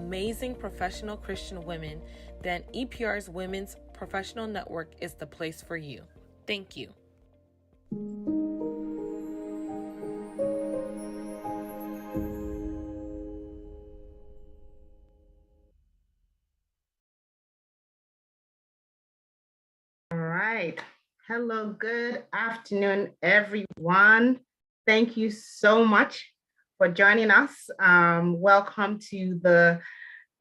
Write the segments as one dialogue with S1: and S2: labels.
S1: amazing professional Christian women, then EPR's Women's Professional Network is the place for you. Thank you.
S2: All right. Hello, good afternoon, everyone. Thank you so much for joining us. Welcome to the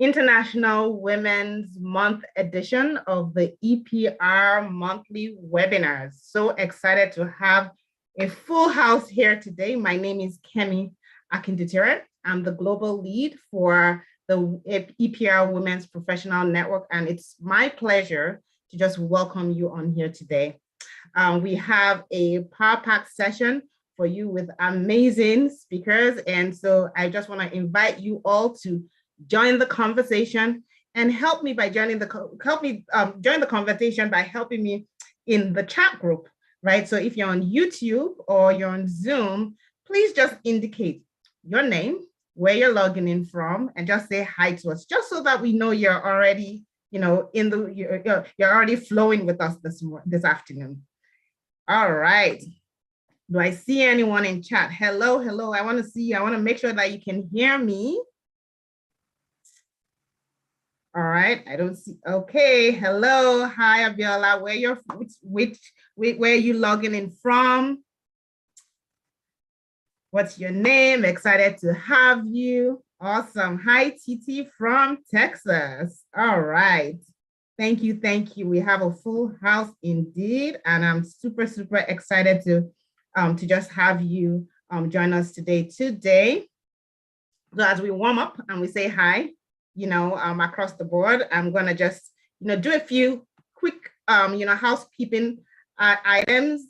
S2: International Women's Month edition of the EPR monthly webinars. So excited to have a full house here today. My name is Kemi Akinditere. I'm the global lead for the EPR Women's Professional Network, and it's my pleasure to just welcome you on here today. We have a power-packed session for you with amazing speakers, and so I just want to invite you all to join the conversation and help me by join the conversation by helping me in the chat group, right? So if you're on YouTube or you're on Zoom, please just indicate your name, where you're logging in from, and just say hi to us, just so that we know you're already, you're already flowing with us this afternoon. All right. Do I see anyone in chat? Hello. I want to make sure that you can hear me. All right, I don't see. Okay, hello, hi Abiola. Where are you logging in from? What's your name? Excited to have you. Awesome. Hi Titi from Texas. All right. Thank you. We have a full house indeed, and I'm super excited to just have you join us today. So as we warm up and we say hi, across the board, I'm gonna just, do a few quick, housekeeping items.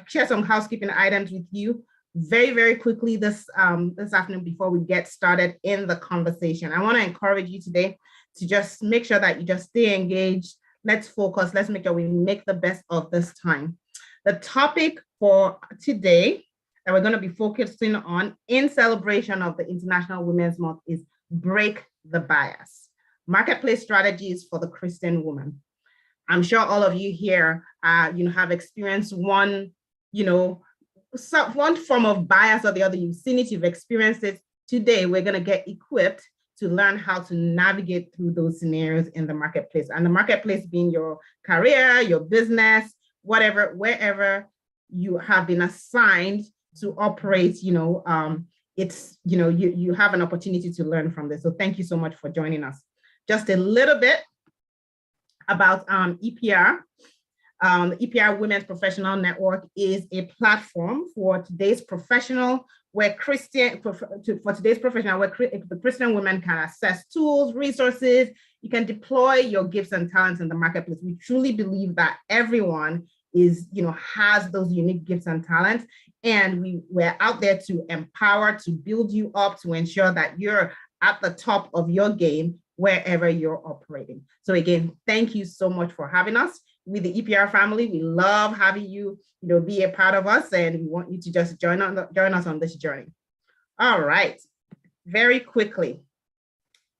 S2: Share some housekeeping items with you very quickly this afternoon before we get started in the conversation. I want to encourage you today to just make sure that you just stay engaged. Let's focus. Let's make sure we make the best of this time. The topic for today that we're going to be focusing on in celebration of the International Women's Month is break the bias. Marketplace strategies for the Christian woman. I'm sure all of you here, have experienced one form of bias or the other. You've seen it, you've experienced it. Today, we're going to get equipped to learn how to navigate through those scenarios in the marketplace. And the marketplace being your career, your business, whatever, wherever you have been assigned to operate, it's, you have an opportunity to learn from this. So thank you so much for joining us. Just a little bit about EPR. The EPR Women's Professional Network is a platform for today's professional where the Christian women can access tools, resources. You can deploy your gifts and talents in the marketplace. We truly believe that everyone has those unique gifts and talents, and we're out there to empower, to build you up, to ensure that you're at the top of your game wherever you're operating. So again, thank you so much for having us. With the EPR family, we love having you, be a part of us, and we want you to just join us on this journey. All right, very quickly.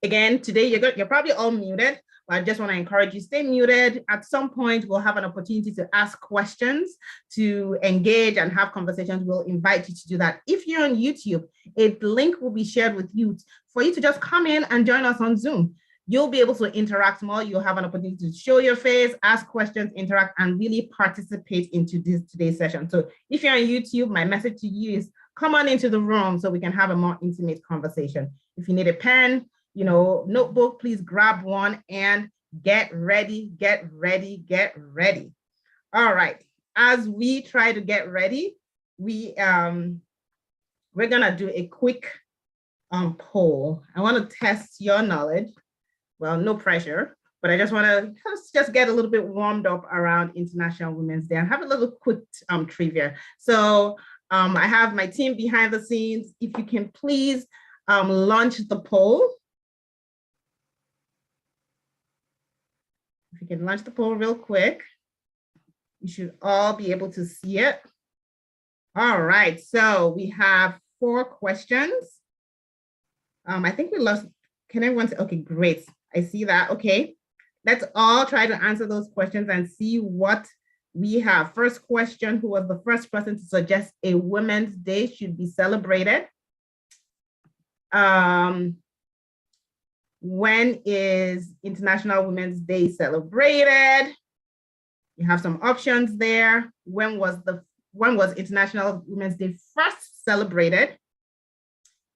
S2: Again, today you're probably all muted. I just want to encourage you, stay muted. At some point, we'll have an opportunity to ask questions, to engage and have conversations. We'll invite you to do that. If you're on YouTube, a link will be shared with you for you to just come in and join us on Zoom. You'll be able to interact more. You'll have an opportunity to show your face, ask questions, interact, and really participate into today's session. So if you're on YouTube, my message to you is come on into the room so we can have a more intimate conversation. If you need a pen, notebook, please grab one and get ready. All right, as we try to get ready, we're gonna do a quick poll. I want to test your knowledge. Well, no pressure, but I just want to just get a little bit warmed up around International Women's Day and have a little quick trivia. So I have my team behind the scenes. If you can please launch the poll. If you can launch the poll real quick, you should all be able to see it. All right, so we have 4 questions. I think we lost Can everyone say, okay, great. I see that. Okay. Let's all try to answer those questions and see what we have. First question, who was the first person to suggest a Women's Day should be celebrated? When is International Women's Day celebrated? You have some options there. When was International Women's Day first celebrated?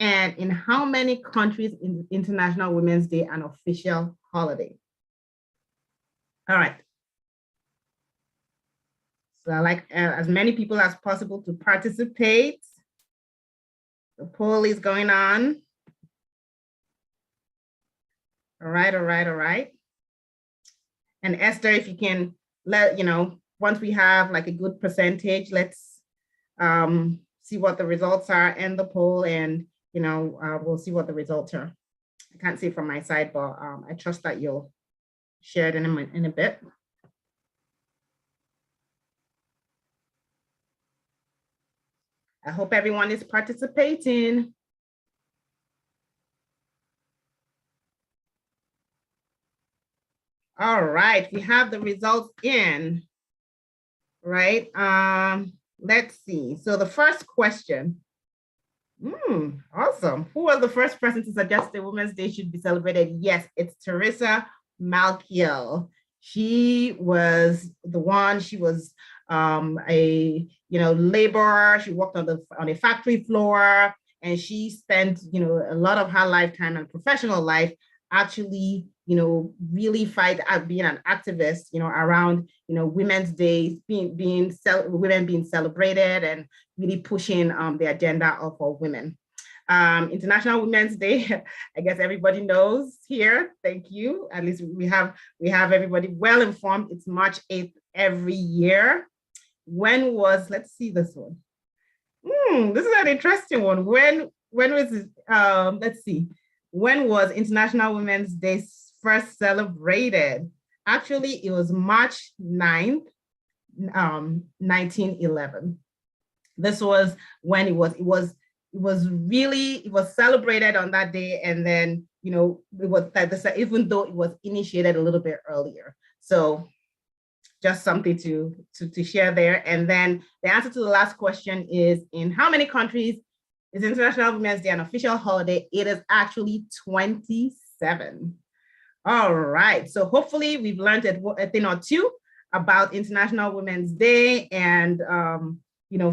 S2: And in how many countries is International Women's Day an official holiday? All right. So I like as many people as possible to participate. The poll is going on. All right, all right, all right. And Esther, if you can let, once we have like a good percentage, let's see what the results are and the poll, and, we'll see what the results are. I can't see from my side, but I trust that you'll share it in a bit. I hope everyone is participating. All right, we have the results in, right? Let's see. So the first question, awesome. Who was the first person to suggest the Women's Day should be celebrated? Yes, it's Teresa Malkiel. She was the one. She was a laborer. She worked on a factory floor, and she spent a lot of her lifetime and professional life actually really fight at being an activist around Women's Days, women being celebrated, and really pushing the agenda for women. International Women's Day, I guess everybody knows here. Thank you. At least we have everybody well informed. It's March 8th every year. When was, let's see this one. This is an interesting one. When was it? Let's see. When was International Women's Day first celebrated? Actually, it was March 9th, 1911. This was when it was celebrated on that day, and then it was even though it was initiated a little bit earlier. So just something to share there. And then the answer to the last question is, in how many countries is International Women's Day an official holiday? It is actually 27. All right. So hopefully we've learned a thing or two about International Women's Day, and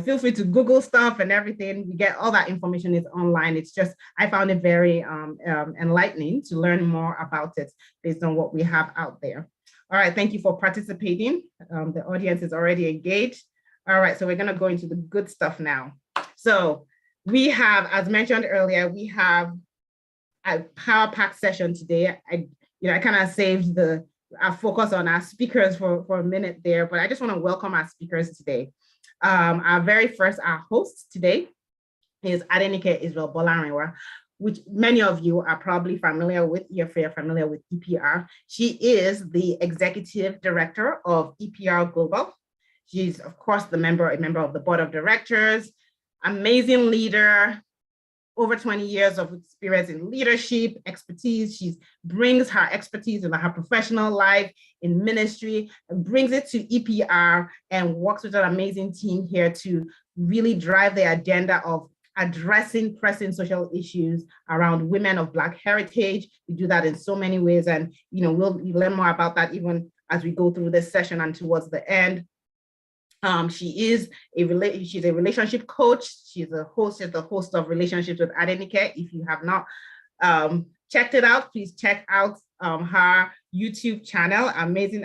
S2: feel free to Google stuff and everything. We get all that information is online. It's just, I found it very enlightening to learn more about it based on what we have out there. All right, thank you for participating. The audience is already engaged. All right, so we're gonna go into the good stuff now. So we have, as mentioned earlier, we have a power-packed session today. I kind of saved our focus on our speakers for a minute there, but I just want to welcome our speakers today. Our host today is Adenike Israel Bolarinwa, which many of you are probably familiar with if you're familiar with EPR. She is the executive director of EPR Global. She's, of course, a member of the board of directors, amazing leader, over 20 years of experience in leadership, expertise. She brings her expertise in her professional life, in ministry, and brings it to EPR and works with an amazing team here to really drive the agenda of addressing pressing social issues around women of Black heritage. We do that in so many ways, and we'll learn more about that even as we go through this session and towards the end. She's a relationship coach. She's the host of Relationships with Adenike. If you have not checked it out, please check out her YouTube channel. Amazing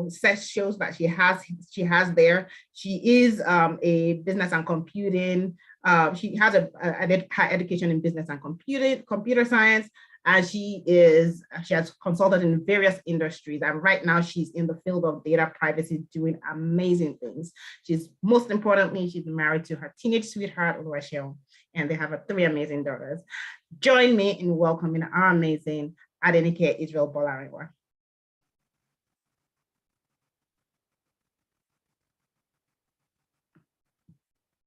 S2: set shows that she has there. She is a business and computing. She has her education in business and computer science. And she has consulted in various industries. And right now she's in the field of data privacy, doing amazing things. Most importantly, she's married to her teenage sweetheart, Oluwaseun, and they have 3 amazing daughters. Join me in welcoming our amazing Adenike Israel Bolarinwa.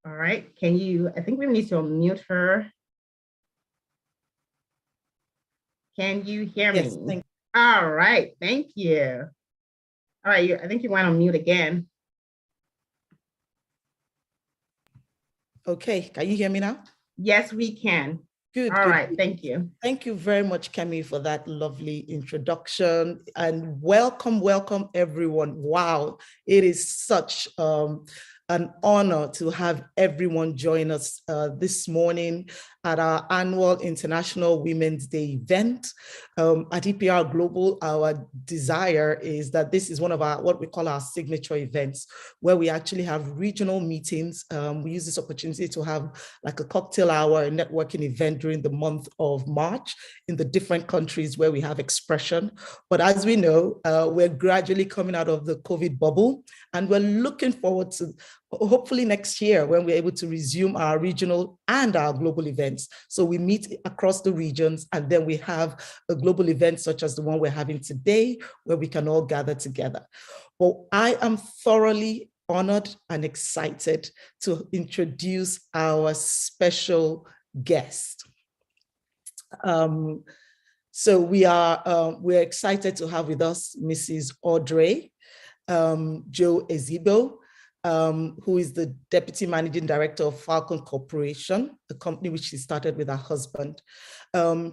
S2: All right, I think we need to unmute her. Can you hear
S3: Yes,
S2: me? All right, thank you. All right, I think you went on mute again.
S3: Okay, can you hear me now?
S2: Yes, we can.
S3: Good.
S2: All
S3: good,
S2: right,
S3: good.
S2: thank you.
S3: Thank you very much, Kemi, for that lovely introduction. And welcome, welcome, everyone. Wow, it is such an honor to have everyone join us this morning at our annual International Women's Day event. At EPR Global, our desire is that this is one of our, what we call our signature events, where we actually have regional meetings. We use this opportunity to have like a cocktail hour, a networking event during the month of March in the different countries where we have expression. But as we know, we're gradually coming out of the COVID bubble, and we're looking forward to hopefully next year when we're able to resume our regional and our global events. So we meet across the regions, and then we have a global event such as the one we're having today, where we can all gather together. Well, I am thoroughly honored and excited to introduce our special guest. So we're excited to have with us Mrs. Audrey Joe Ezigbo, who is the Deputy Managing Director of Falcon Corporation, a company which she started with her husband.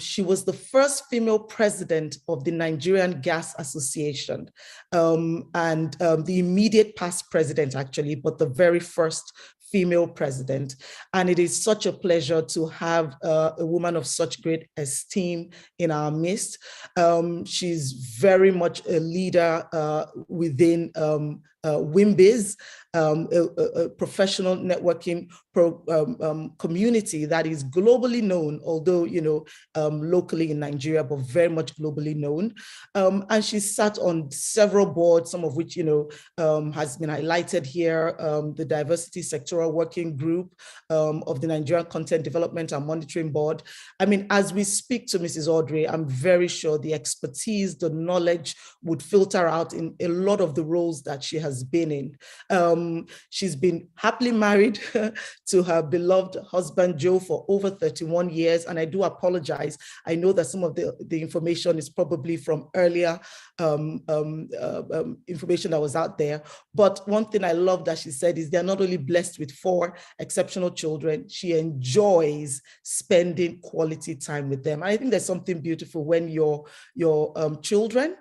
S3: She was the first female president of the Nigerian Gas Association, and the immediate past president, actually, but the very first female president. And it is such a pleasure to have a woman of such great esteem in our midst. She's very much a leader within WIMBIZ, a professional networking community that is globally known, although, locally in Nigeria, but very much globally known. And she sat on several boards, some of which, has been highlighted here, the Diversity Sectoral Working Group of the Nigerian Content Development and Monitoring Board. I mean, as we speak to Mrs. Audrey, I'm very sure the expertise, the knowledge would filter out in a lot of the roles that she has been in. She's been happily married to her beloved husband, Joe, for over 31 years. And I do apologize. I know that some of the information is probably from earlier information that was out there. But one thing I love that she said is they're not only blessed with 4 exceptional children, she enjoys spending quality time with them. And I think there's something beautiful when your children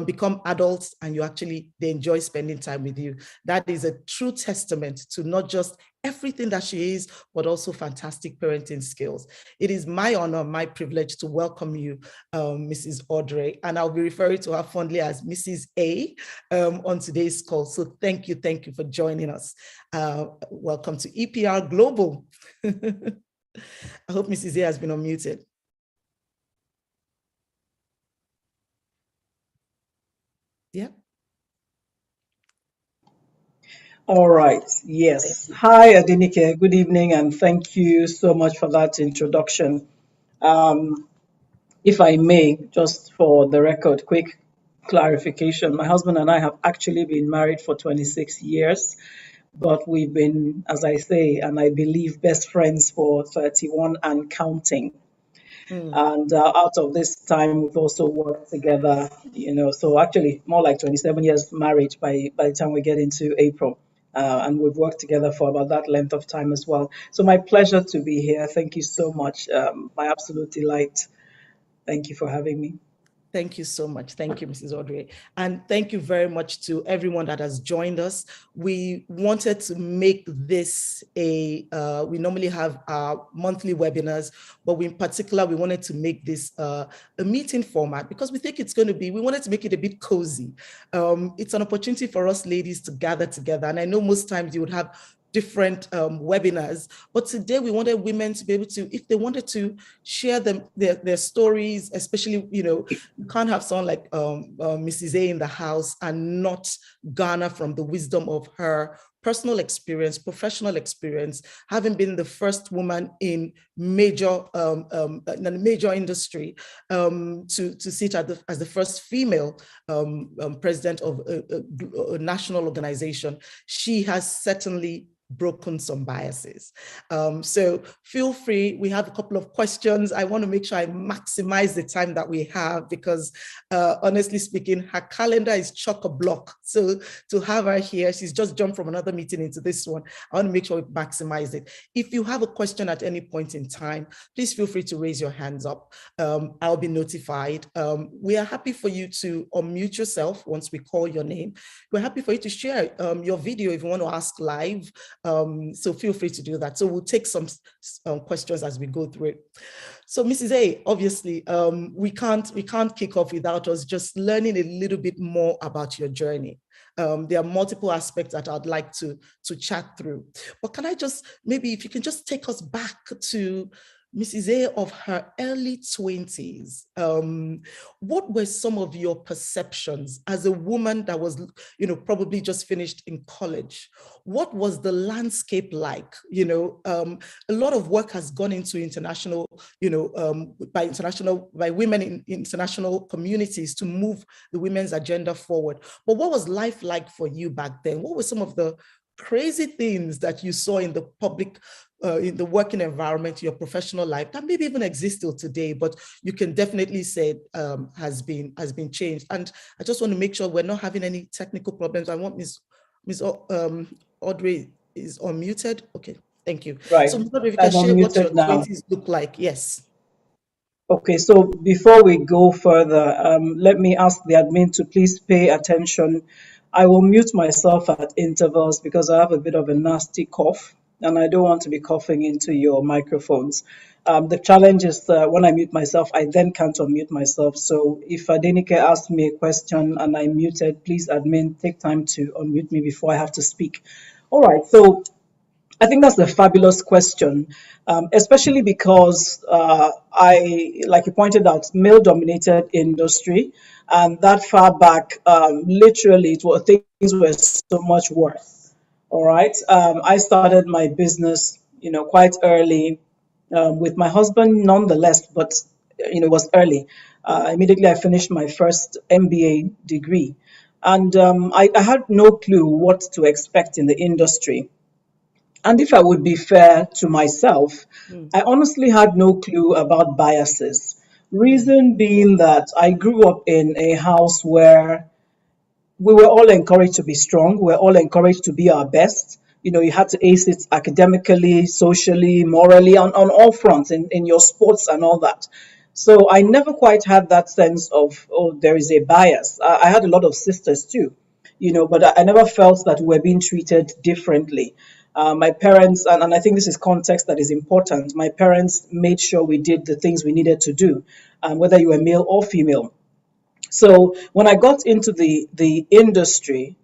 S3: become adults and they enjoy spending time with you. That is a true testament to not just everything that she is, but also fantastic parenting skills. It is my honor, my privilege to welcome you, Mrs. Audrey, and I'll be referring to her fondly as Mrs. A on today's call. So thank you for joining us. Welcome to EPR Global. I hope Mrs. A has been unmuted. Yeah.
S4: All right. Yes. Hi, Adenike. Good evening, and thank you so much for that introduction. If I may, just for the record, quick clarification. My husband and I have actually been married for 26 years, but we've been, as I say, and I believe, best friends for 31 and counting. And out of this time, we've also worked together, so actually more like 27 years marriage by the time we get into April. And we've worked together for about that length of time as well. So my pleasure to be here. Thank you so much. My absolute delight. Thank you for having me.
S3: Thank you so much. Thank you, Mrs. Audrey. And thank you very much to everyone that has joined us. We wanted to make this we normally have our monthly webinars, but in particular, we wanted to make this a meeting format because we think we wanted to make it a bit cozy. It's an opportunity for us ladies to gather together. And I know most times you would have different webinars, but today we wanted women to be able to, if they wanted to share their stories, especially, you can't have someone like Mrs. A in the house and not garner from the wisdom of her personal experience, professional experience, having been the first woman in major industry to sit as the first female president of a national organization. She has certainly broken some biases. So feel free. We have a couple of questions. I want to make sure I maximize the time that we have because honestly speaking, her calendar is chock-a-block. So to have her here, she's just jumped from another meeting into this one. I want to make sure we maximize it. If you have a question at any point in time, please feel free to raise your hands up. I'll be notified. We are happy for you to unmute yourself once we call your name. We're happy for you to share your video if you want to ask live. So feel free to do that. So we'll take some questions as we go through it. So Mrs. A, obviously, we can't kick off without us just learning a little bit more about your journey. There are multiple aspects that I'd like to chat through. But can I just, maybe if you can just take us back to Mrs. A of her early 20s, what were some of your perceptions as a woman that was, probably just finished in college? What was the landscape like? A lot of work has gone into international, by women in international communities to move the women's agenda forward. But what was life like for you back then? What were some of the crazy things that you saw in the public, in the working environment, your professional life that maybe even exists still today, but you can definitely say has been changed? And I just want to make sure we're not having any technical problems. I want Ms. Audrey is unmuted. Okay, thank you.
S4: Right.
S3: So if you can share what your 20s look like. Yes.
S4: Okay, so before we go further, let me ask the admin to please pay attention. I will mute myself at intervals because I have a bit of a nasty cough and I don't want to be coughing into your microphones. The challenge is when I mute myself, I then can't unmute myself. So if Adenike asked me a question and I'm muted, please admin, take time to unmute me before I have to speak. All right, so I think that's a fabulous question, especially because like you pointed out, male-dominated industry, and that far back, literally, things were so much worse. All right, I started my business, quite early, with my husband, nonetheless, but it was early. Immediately, I finished my first MBA degree, and I had no clue what to expect in the industry. And if I would be fair to myself, I honestly had no clue about biases. Reason being that I grew up in a house where we were all encouraged to be strong. We were all encouraged to be our best. You had to ace it academically, socially, morally, on all fronts, in your sports and all that. So I never quite had that sense of, oh, there is a bias. I had a lot of sisters too, but I never felt that we were being treated differently. My parents, and I think this is context that is important, my parents made sure we did the things we needed to do, whether you were male or female. So when I got into the industry,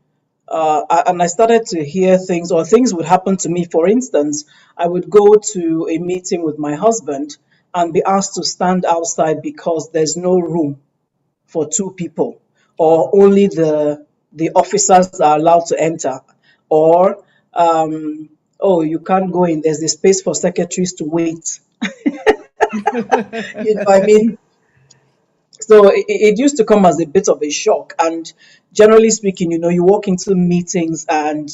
S4: and I started to hear things, or things would happen to me. For instance, I would go to a meeting with my husband and be asked to stand outside because there's no room for two people, or only the officers are allowed to enter, or oh, you can't go in, there's a space for secretaries to wait. I mean, so it used to come as a bit of a shock. And generally speaking, you walk into meetings and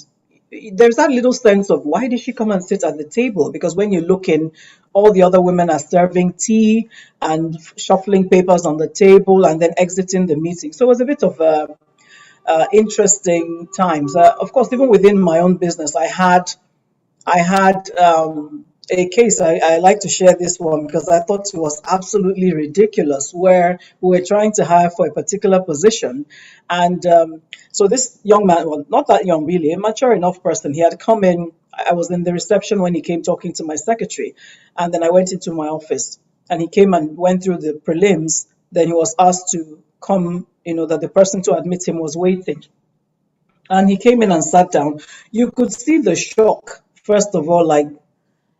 S4: there's that little sense of, why did she come and sit at the table? Because when you look in, all the other women are serving tea and shuffling papers on the table and then exiting the meeting. So it was a bit of interesting times. Of course, even within my own business, I had a case. I like to share this one because I thought it was absolutely ridiculous, where we were trying to hire for a particular position. And so this young man, well, not that young really, a mature enough person, he had come in. I was in the reception when he came talking to my secretary. And then I went into my office and he came and went through the prelims. Then he was asked to come, that the person to admit him was waiting. And he came in and sat down. You could see the shock, first of all, like,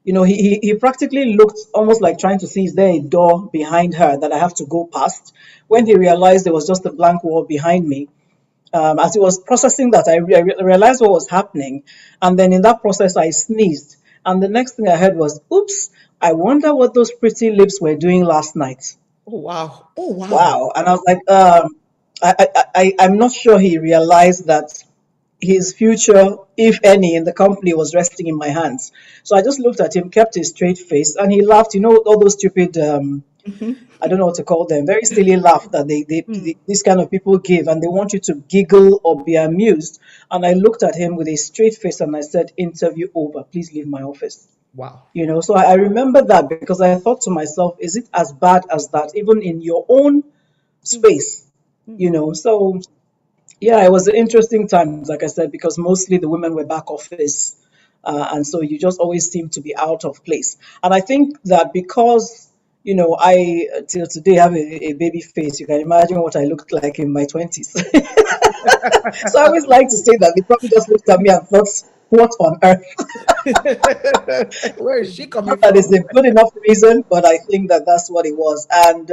S4: he practically looked almost like trying to see, is there a door behind her that I have to go past? When he realized there was just a blank wall behind me, as he was processing that, I realized what was happening. And then in that process, I sneezed. And the next thing I heard was, oops, I wonder what those pretty lips were doing last night.
S3: Oh, wow. Oh, wow.
S4: Wow. And I was like, I'm not sure he realized that his future, if any, in the company was resting in my hands. So I just looked at him, kept a straight face, and he laughed. You know, all those stupid, I don't know what to call them, very silly laugh that these kind of people give, and they want you to giggle or be amused. And I looked at him with a straight face and I said, "Interview over. Please leave my office."
S3: Wow.
S4: You know, so I remember that because I thought to myself, is it as bad as that, even in your own space? You know, so yeah, it was an interesting time, like I said, because mostly the women were back office. And so you just always seem to be out of place. And I think that because, you know, I till today have a baby face, you can imagine what I looked like in my 20s. So I always like to say that they probably just looked at me and thought, what on earth?
S3: Where is she coming
S4: Not that
S3: from?
S4: is a good enough reason, but I think that that's what it was. And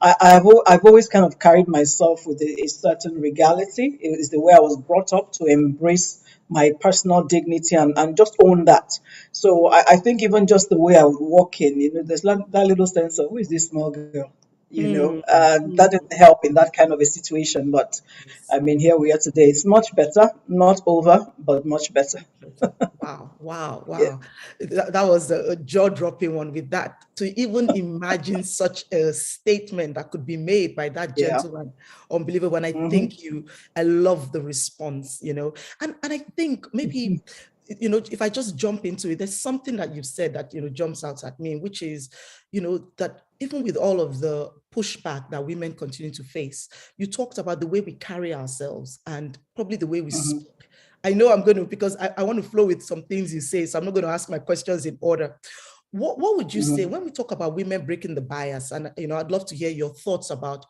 S4: I've always kind of carried myself with a certain regality. It is the way I was brought up to embrace my personal dignity and just own that. So I think even just the way I would walk in, you know, there's that little sense of who is this small girl? You know,
S3: Mm,
S4: that didn't help in that kind of a situation. But
S3: yes.
S4: I mean, here we are today. It's much better, not over, but much better.
S3: Better. Wow, wow,
S4: Yeah,
S3: wow. That was a jaw-dropping one with that. To even imagine such a statement that could be made by that
S4: yeah.
S3: gentleman, unbelievable. And I
S4: Hmm.
S3: thank you. I love the response, you know. And I think maybe, you know, if I just jump into it, there's something that you've said that, you know, jumps out at me, which is, you know, that even with all of the pushback that women continue to face, you talked about the way we carry ourselves and probably the way we
S4: Hmm.
S3: speak. I know I'm going to, because I want to flow with some things you say, so I'm not going to ask my questions in order. What would you say
S4: Hmm.
S3: when we talk about women breaking the bias? And, you know, I'd love to hear your thoughts about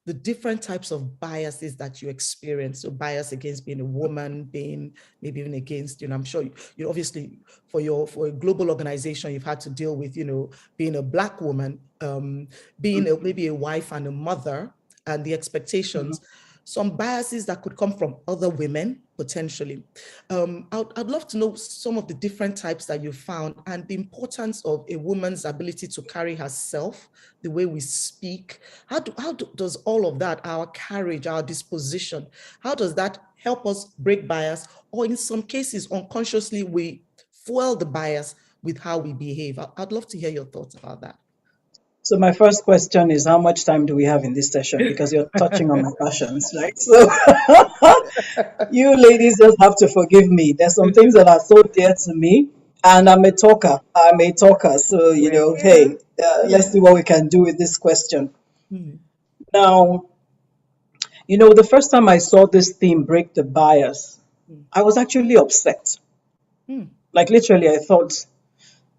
S3: the different types of biases that you experience. So bias against being a woman, being maybe even against, you know, I'm sure you obviously for a global organization, you've had to deal with, you know, being a Black woman, being maybe a wife and a mother, and the expectations, some biases that could come from other women potentially. I'd love to know some of the different types that you found and the importance of a woman's ability to carry herself, the way we speak. Does all of that, our carriage, our disposition, how does that help us break bias? Or in some cases, unconsciously, we fuel the bias with how we behave. I'd love to hear your thoughts about that.
S4: So my first question is, how much time do we have in this session? Because you're touching on my passions, right? So you ladies just have to forgive me. There's some things that are so dear to me, and I'm a talker. I'm a talker. So, you
S3: We're
S4: know,
S3: here.
S4: hey, let's
S3: Yeah.
S4: see what we can do with this question.
S3: Mm,
S4: Now, you know, the first time I saw this theme break the bias,
S3: mm,
S4: I was actually upset.
S3: mm,
S4: Like literally, I thought,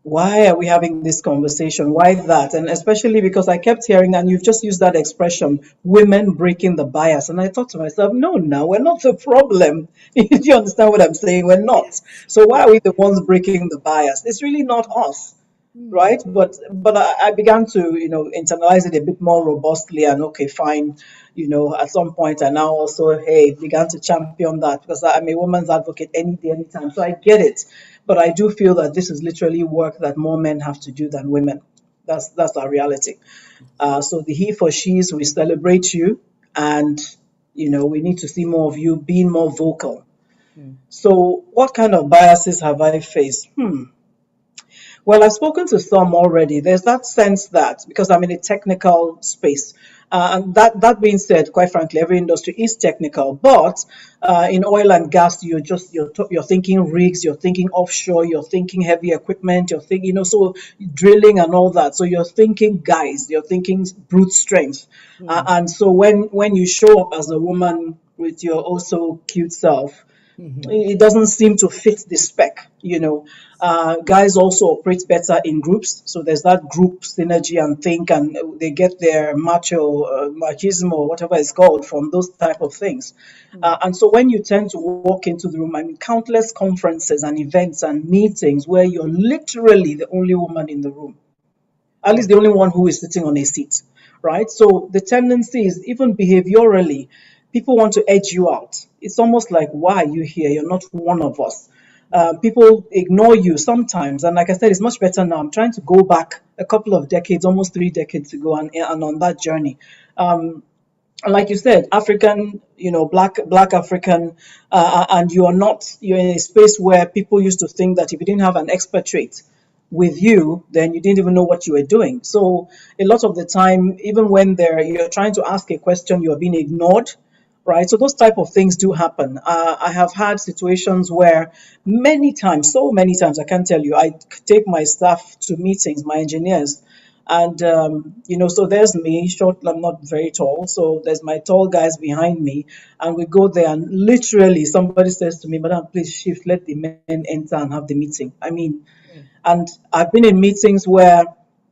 S4: why are we having this conversation? Why that? And especially because I kept hearing, and you've just used that expression, women breaking the bias. And I thought to myself, no, we're not the problem. Do you understand what I'm saying? We're not.
S3: yes.
S4: So why are we the ones breaking the bias? It's really not us,
S3: Mm,
S4: right? But I began to, you know, internalize it a bit more robustly, and okay, fine. You know, at some point I now also, hey, began to champion that because I'm a woman's advocate any day, anytime. So I get it. But I do feel that this is literally work that more men have to do than women. That's our reality. So the he for she's, we celebrate you, and you know, we need to see more of you being more vocal.
S3: mm,
S4: So what kind of biases have I faced? Well, I've spoken to some already. There's that sense that because I'm in a technical space, and that being said, quite frankly, every industry is technical. But in oil and gas, you're thinking rigs, you're thinking offshore, you're thinking heavy equipment, you're thinking, you know, so drilling and all that. So you're thinking guys, you're thinking brute strength,
S3: mm,
S4: and so when you show up as a woman with your also cute self,
S3: mhm,
S4: it doesn't seem to fit the spec, you know. Guys also operate better in groups, so there's that group synergy and think, and they get their machismo or whatever it's called from those type of things.
S3: mm.
S4: And so when you tend to walk into the room, I mean, countless conferences and events and meetings where you're literally the only woman in the room, at
S3: Wow.
S4: least the only one who is sitting on a seat, right? So the tendency is even behaviorally, people want to edge you out. It's almost like, why are you here? You're not one of us. People ignore you sometimes. And like I said, it's much better now. I'm trying to go back a couple of decades, almost 3 decades ago, and on that journey. And like you said, African, black African, and you're in a space where people used to think that if you didn't have an expatriate with you, then you didn't even know what you were doing. So a lot of the time, even when you're trying to ask a question, you're being ignored, right? So those type of things do happen. I have had situations where many times, so many times, I can't tell you, I take my staff to meetings, my engineers, and so there's me, short, I'm not very tall, so there's my tall guys behind me, and we go there, and literally somebody says to me, "Madam, please shift, let the men enter and have the meeting." I mean, and I've been in meetings where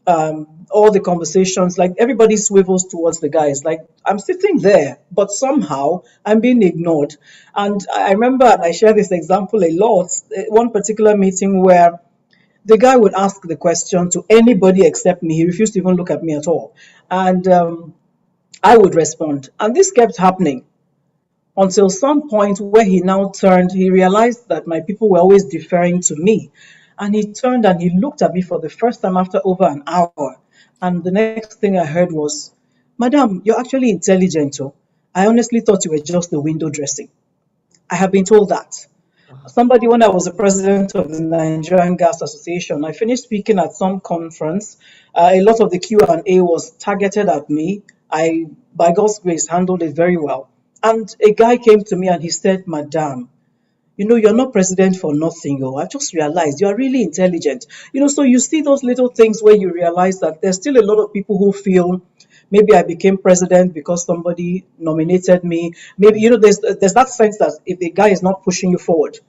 S4: all the conversations, like everybody swivels towards the guys. Like I'm sitting there, but somehow I'm being ignored. And I remember, and I share this example a lot, one particular meeting where the guy would ask the question to anybody except me. He refused to even look at me at all. And I would respond. And this kept happening until some point where he now turned, he realized that my people were always deferring to me. And he turned and he looked at me for the first time after over an hour. And the next thing I heard was, "Madam, you're actually intelligent. Oh. I honestly thought you were just the window dressing." I have been told that. Somebody, when I was the president of the Nigerian Gas Association, I finished speaking at some conference. A lot of the Q&A was targeted at me. I, by God's grace, handled it very well. And a guy came to me and he said, "Madam, you're not president for nothing. Oh, I just realized you're really intelligent." So you see those little things where you realize that there's still a lot of people who feel maybe I became president because somebody nominated me. Maybe, there's that sense that if the guy is not pushing you forward,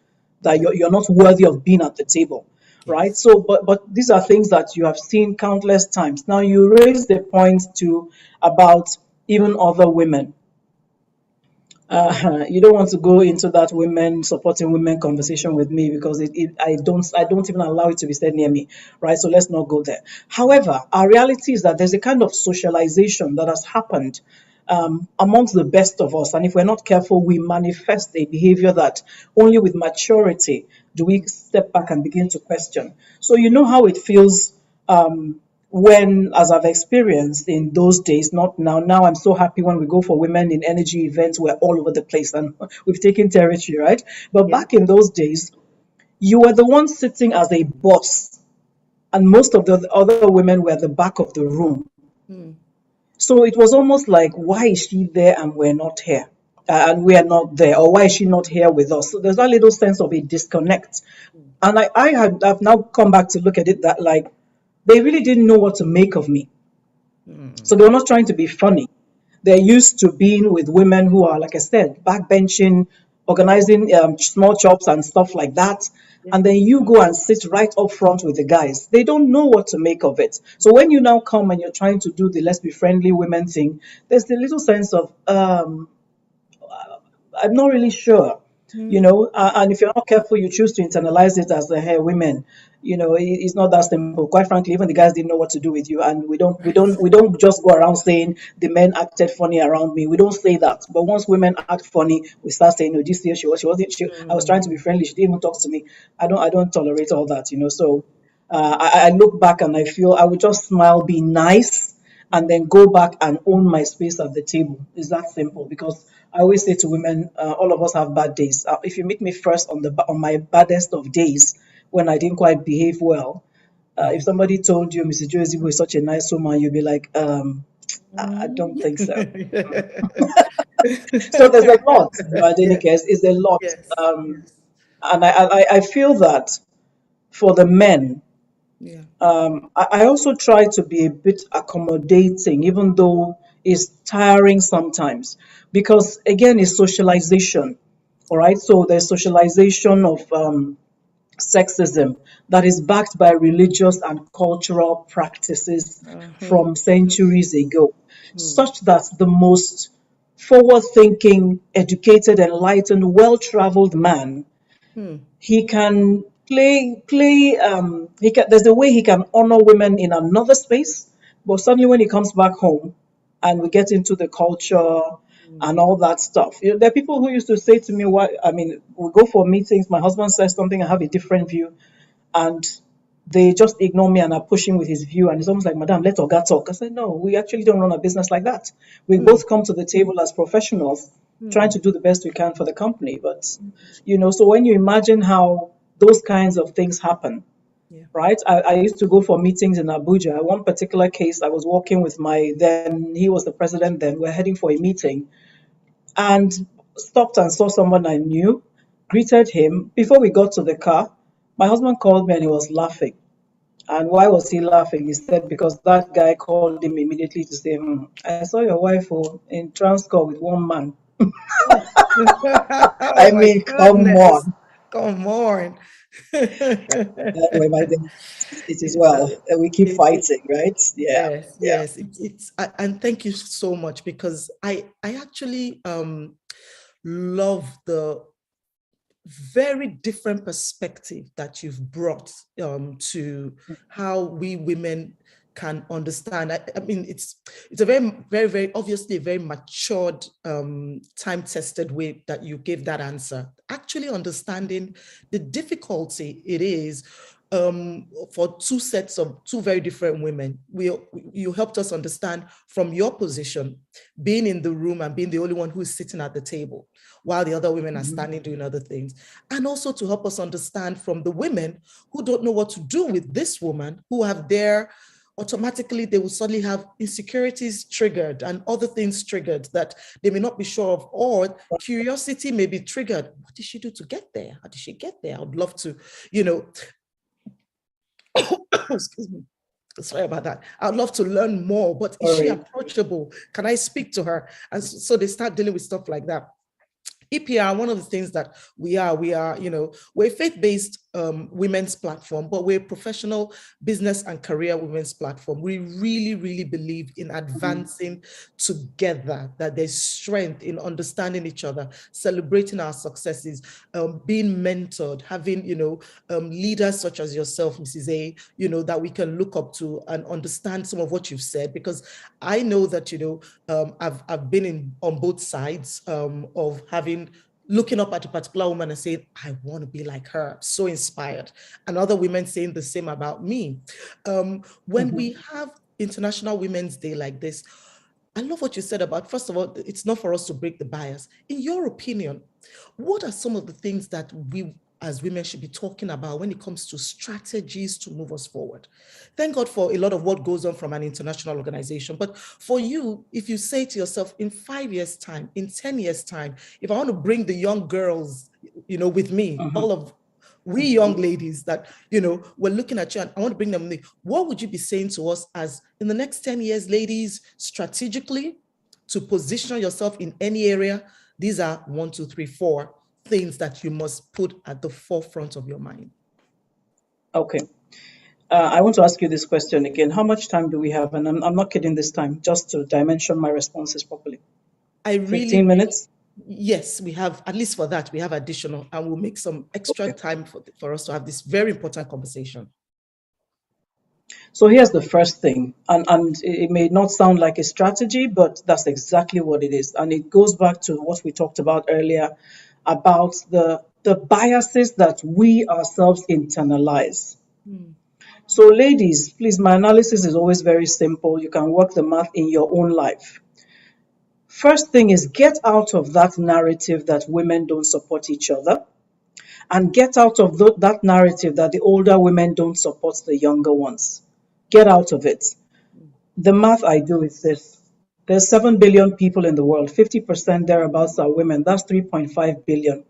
S4: that you're not worthy of being at the table. Right.
S3: Yes.
S4: So, but these are things that you have seen countless times. Now, you raise the point too about even other women. You don't want to go into that women supporting women conversation with me because I don't even allow it to be said near me, right? So let's not go there. However, our reality is that there's a kind of socialization that has happened amongst the best of us, and if we're not careful, we manifest a behavior that only with maturity do we step back and begin to question. So you know how it feels when, as I've experienced in those days, not now. Now I'm so happy when we go for women in energy events, we're all over the place and we've taken territory, right? But
S2: Yeah.
S4: back in those days, you were the one sitting as a boss, and most of the other women were at the back of the room.
S3: Mm.
S4: So it was almost like, why is she there and we're not here? And we are not there, or why is she not here with us? So there's that little sense of a disconnect. And I've now come back to look at it that, like, they really didn't know what to make of me. So they were not trying to be funny. They're used to being with women who are, like I said, backbenching, organizing small chops and stuff like that. And then you go and sit right up front with the guys. They don't know what to make of it. So when you now come and you're trying to do the let's be friendly women thing, there's the little sense of I'm not really sure, and if you're not careful, you choose to internalize it as the hey, women. It's not that simple. Quite frankly, even the guys didn't know what to do with you, and
S3: Right.
S4: we don't just go around saying the men acted funny around me. We don't say that. But once women act funny, we start saying, "No, this year she wasn't. I was trying to be friendly. She didn't even talk to me." I don't tolerate all that. So I look back and I feel I would just smile, be nice, and then go back and own my space at the table. It's that simple. Because I always say to women, all of us have bad days. If you meet me first on my baddest of days, when I didn't quite behave well, if somebody told you Mrs. Josie was such a nice woman, you'd be like, I don't think so. So there's a lot. At any
S3: Yes.
S4: case, it's a lot.
S3: Yes. Yes.
S4: And I feel that for the men,
S3: Yeah.
S4: I also try to be a bit accommodating, even though it's tiring sometimes, because again, it's socialization. All right, so there's socialization of sexism that is backed by religious and cultural practices
S3: Uh-huh.
S4: from centuries ago, such that the most forward thinking, educated, enlightened, well traveled man,
S3: Hmm.
S4: he can there's a way he can honor women in another space, but suddenly when he comes back home and we get into the culture and all that stuff, there are people who used to say to me, "Why, I mean, we go for meetings, my husband says something, I have a different view, and they just ignore me and are pushing with his view. And it's almost like, Madam, let Oga talk. I said, no, we actually don't run a business like that. We both come to the table as professionals, trying to do the best we can for the company. But, so when you imagine how those kinds of things happen,
S3: Yeah.
S4: right? I used to go for meetings in Abuja. One particular case, I was working with he was the president then, we're heading for a meeting, and stopped and saw someone I knew, greeted him. Before we got to the car, my husband called me and he was laughing. And why was he laughing? He said, because that guy called him immediately to say, I saw your wife in Transcorp with one man.
S3: Oh
S4: I
S3: my
S4: mean, come
S3: goodness.
S4: on.
S3: Come on.
S4: Anyway, my dear, it is
S3: It's
S4: well. We keep fighting, right? Yeah,
S3: yes,
S4: yeah.
S3: yes. And thank you so much, because I actually love the very different perspective that you've brought to how we women can understand. I mean, it's a very, very, very obviously a very matured, time-tested way that you gave that answer. Actually understanding the difficulty it is for two very different women. You helped us understand from your position, being in the room and being the only one who is sitting at the table, while the other women are standing doing other things. And also to help us understand from the women who don't know what to do with this woman, who have automatically they will suddenly have insecurities triggered and other things triggered that they may not be sure of, or curiosity may be triggered. What did she do to get there? How did she get there? I would love to, excuse me. Sorry about that. I'd love to learn more, but is she approachable? Can I speak to her? And so they start dealing with stuff like that. EPR, one of the things that we are, we're a faith-based women's platform, but we're a professional business and career women's platform. We really, really believe in advancing together, that there's strength in understanding each other, celebrating our successes, being mentored, having, leaders such as yourself, Mrs. A, that we can look up to and understand some of what you've said, because I know that, I've been on both sides of looking up at a particular woman and saying, I want to be like her, so inspired. And other women saying the same about me. When we have International Women's Day like this, I love what you said about, first of all, it's not for us to break the bias. In your opinion, what are some of the things that we as women should be talking about when it comes to strategies to move us forward? Thank God for a lot of what goes on from an international organization. But for you, if you say to yourself, in 5 years' time, in 10 years' time, if I want to bring the young girls, with me, all of we young ladies that, we're looking at you and I want to bring them, what would you be saying to us as in the next 10 years, ladies, strategically to position yourself in any area? These are 1, 2, 3, 4 things that you must put at the forefront of your mind.
S4: Okay. I want to ask you this question again. How much time do we have? And I'm not kidding this time, just to dimension my responses properly. 15 minutes?
S3: Yes, we have, at least for that, we have additional, and we'll make some extra time for us to have this very important conversation.
S4: So here's the first thing, and it may not sound like a strategy, but that's exactly what it is. And it goes back to what we talked about earlier about the biases that we ourselves internalize. So ladies, please, my analysis is always very simple. You can work the math in your own life. First thing is, get out of that narrative that women don't support each other, and get out of that narrative that the older women don't support the younger ones. Get out of it. The math I do is this. There's 7 billion people in the world. 50% thereabouts are women. That's 3.5 billion.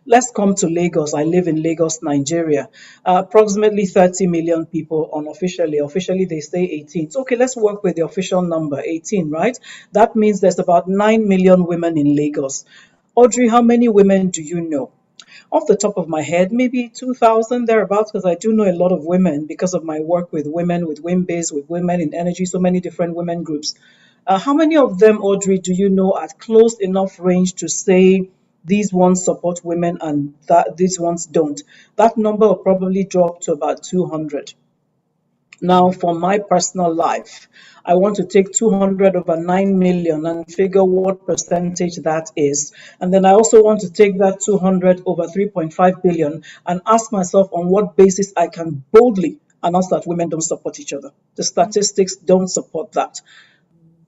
S4: Let's come to Lagos. I live in Lagos, Nigeria. Approximately 30 million people unofficially. Officially, they say 18. So, okay, let's work with the official number, 18, right? That means there's about 9 million women in Lagos. Audrey, how many women do you know? Off the top of my head, maybe 2,000 thereabouts, because I do know a lot of women because of my work with women, with WIMBIZ, with women in energy, so many different women groups. How many of them, Audrey, do you know at close enough range to say these ones support women and that these ones don't? That number will probably drop to about 200. Now, for my personal life, I want to take 200 over 9 million and figure what percentage that is. And then I also want to take that 200 over 3.5 billion and ask myself on what basis I can boldly and not that women don't support each other. The statistics don't support that.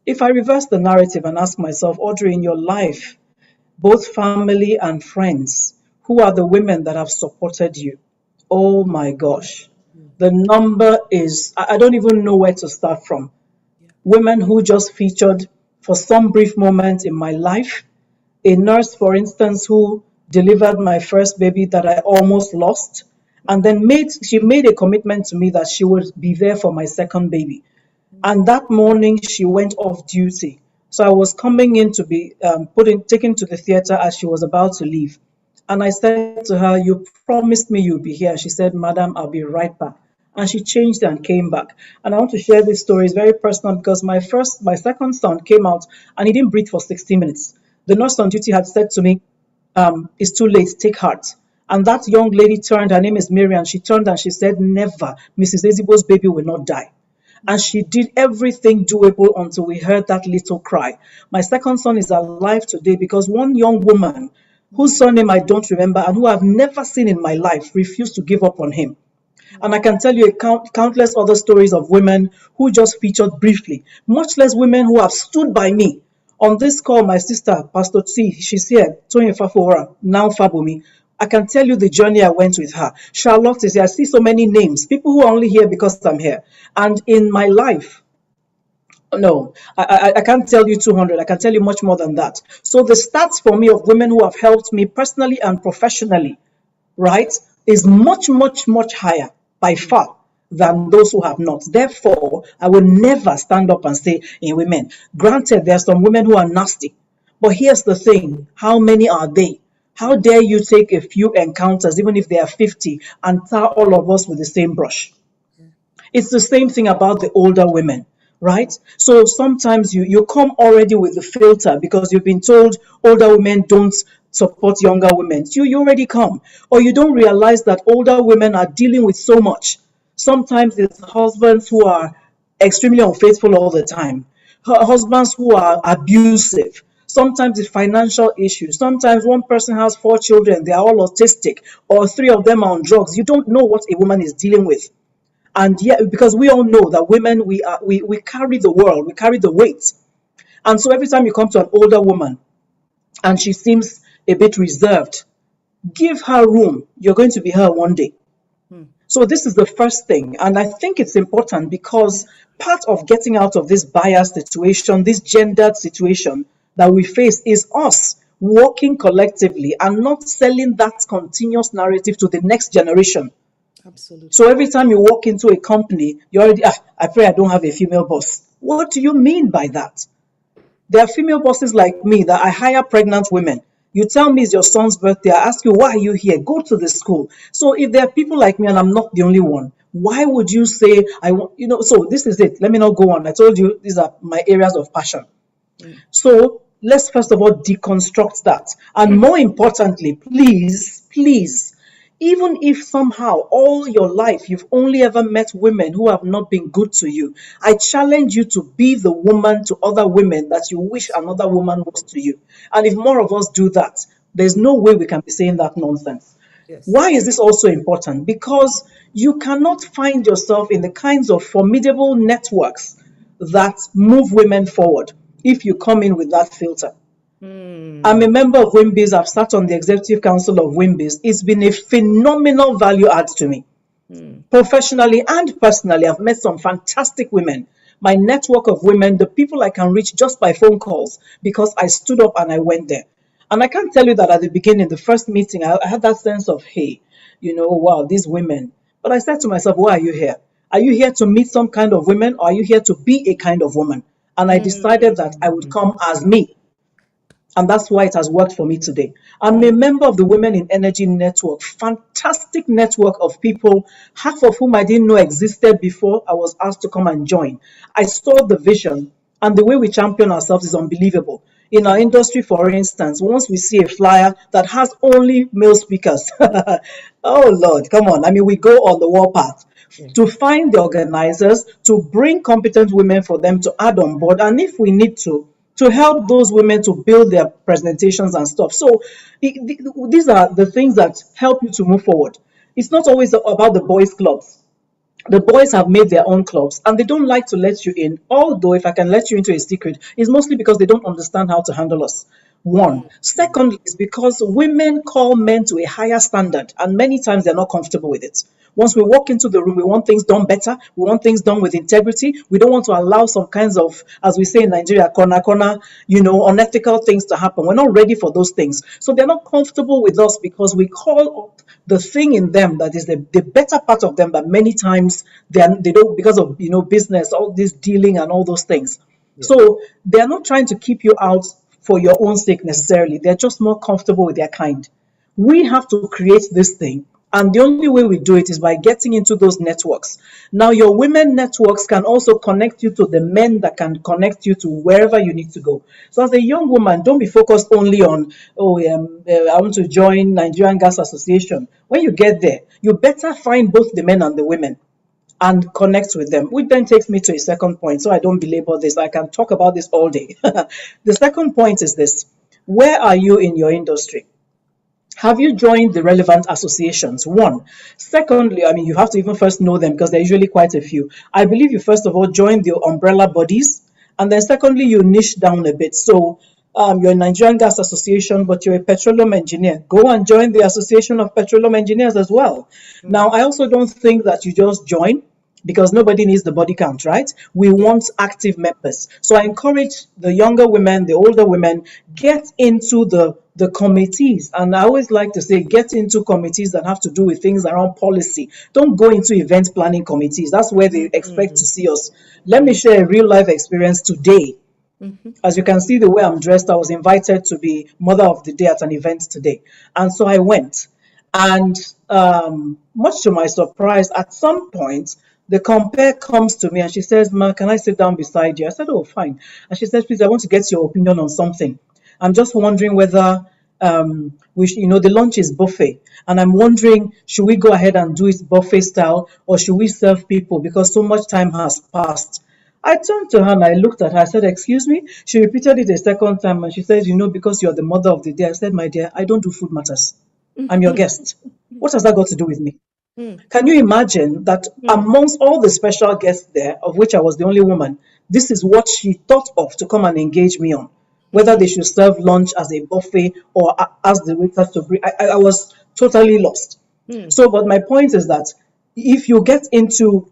S4: If I reverse the narrative and ask myself, Audrey, in your life, both family and friends, who are the women that have supported you? Oh my gosh. The number is, I don't even know where to start from. Women who just featured for some brief moment in my life. A nurse, for instance, who delivered my first baby that I almost lost, and then she made a commitment to me that she would be there for my second baby. And that morning, she went off duty. So I was coming in to be taken to the theater as she was about to leave. And I said to her, "You promised me you'd be here." She said, "Madam, I'll be right back." And she changed and came back. And I want to share this story. It's very personal because my second son came out and he didn't breathe for 60 minutes. The nurse on duty had said to me, "It's too late, take heart." And that young lady turned, her name is Miriam, she turned and she said, "Never, Mrs. Ezebo's baby will not die." And she did everything doable until we heard that little cry. My second son is alive today because one young woman, whose surname I don't remember and who I've never seen in my life, refused to give up on him. And I can tell you countless other stories of women who just featured briefly, much less women who have stood by me. On this call, my sister, Pastor T, she's here, Tony Fafora, now Fabomi. I can tell you the journey I went with her. Charlotte is here. I see so many names, people who are only here because I'm here. And in my life, no, I can't tell you 200. I can tell you much more than that. So the stats for me of women who have helped me personally and professionally, right, is much, much, much higher by far than those who have not. Therefore, I will never stand up and say in women. Granted, there are some women who are nasty. But here's the thing. How many are they? How dare you take a few encounters, even if they are 50, and tar all of us with the same brush? It's the same thing about the older women, right? So sometimes you come already with the filter because you've been told older women don't support younger women. You already come. Or you don't realize that older women are dealing with so much. Sometimes it's husbands who are extremely unfaithful all the time. Husbands who are abusive. Sometimes it's financial issues. Sometimes one person has 4 children, they are all autistic, or 3 of them are on drugs. You don't know what a woman is dealing with. And yet, because we all know that women, we carry the world, we carry the weight. And so every time you come to an older woman and she seems a bit reserved, give her room. You're going to be her one day. So this is the first thing. And I think it's important because part of getting out of this biased situation, this gendered situation that we face, is us working collectively and not selling that continuous narrative to the next generation.
S3: Absolutely.
S4: So every time you walk into a company, you already, I pray I don't have a female boss. What do you mean by that? There are female bosses like me that I hire pregnant women. You tell me it's your son's birthday, I ask you, why are you here? Go to the school. So if there are people like me and I'm not the only one, why would you say, so this is it. Let me not go on. I told you, these are my areas of passion. So let's first of all deconstruct that. And more importantly, please, even if somehow all your life you've only ever met women who have not been good to you, I challenge you to be the woman to other women that you wish another woman was to you. And if more of us do that, there's no way we can be saying that nonsense.
S3: Yes.
S4: Why is this also important? Because you cannot find yourself in the kinds of formidable networks that move women forward if you come in with that filter. I'm a member of WIMBIZ. I've sat on the executive council of WIMBIZ. It's been a phenomenal value add to me. Professionally and personally, I've met some fantastic women. My network of women, the people I can reach just by phone calls, because I stood up and I went there. And I can't tell you that at the beginning, the first meeting, I had that sense of, hey, wow, these women. But I said to myself, why are you here? Are you here to meet some kind of women, or are you here to be a kind of woman? And I decided that I would come as me. And that's why it has worked for me today. I'm a member of the Women in Energy Network, fantastic network of people, half of whom I didn't know existed before I was asked to come and join. I saw the vision, and the way we champion ourselves is unbelievable. In our industry, for instance, once we see a flyer that has only male speakers, oh Lord, come on. I mean, we go on the warpath to find the organizers, to bring competent women for them to add on board, and if we need to help those women to build their presentations and stuff. So these are the things that help you to move forward. It's not always about the boys' clubs. The boys have made their own clubs and they don't like to let you in. Although, if I can let you into a secret, it's mostly because they don't understand how to handle us. One. Secondly, is because women call men to a higher standard, and many times they're not comfortable with it. Once we walk into the room, we want things done better. We want things done with integrity. We don't want to allow some kinds of, as we say in Nigeria, corner, unethical things to happen. We're not ready for those things. So they're not comfortable with us because we call up the thing in them that is the better part of them that many times they don't, because of business, all this dealing and all those things. So they're not trying to keep you out for your own sake necessarily. They're just more comfortable with their kind. We have to create this thing. And the only way we do it is by getting into those networks. Now, your women networks can also connect you to the men that can connect you to wherever you need to go. So as a young woman, don't be focused only on, I want to join Nigerian Gas Association. When you get there, you better find both the men and the women and connect with them, which then takes me to a second point. So I don't belabor this. I can talk about this all day. The second point is this. Where are you in your industry? Have you joined the relevant associations? One. Secondly, you have to even first know them because there are usually quite a few. I believe you first of all join the umbrella bodies, and then secondly, you niche down a bit. So you're a Nigerian Gas Association, but you're a petroleum engineer. Go and join the Association of Petroleum Engineers as well. Now, I also don't think that you just join because nobody needs the body count, right? We want active members. So I encourage the younger women, the older women, get into the committees. And I always like to say, get into committees that have to do with things around policy. Don't go into event planning committees. That's where they expect to see us. Let me share a real life experience today. As you can see the way I'm dressed, I was invited to be Mother of the Day at an event today. And so I went. And much to my surprise, at some point, the compare comes to me and she says, "Ma, can I sit down beside you?" I said, "Oh, fine." And she says, "Please, I want to get your opinion on something. I'm just wondering whether we should, the lunch is buffet. And I'm wondering, should we go ahead and do it buffet style or should we serve people because so much time has passed?" I turned to her and I looked at her. I said, "Excuse me?" She repeated it a second time and she said, "Because you're the mother of the day." I said, "My dear, I don't do food matters. I'm your guest. What has that got to do with me?" Can you imagine that amongst all the special guests there, of which I was the only woman, this is what she thought of to come and engage me on? Whether they should serve lunch as a buffet or ask the waiters to bring. I was totally lost. So, but my point is that if you get into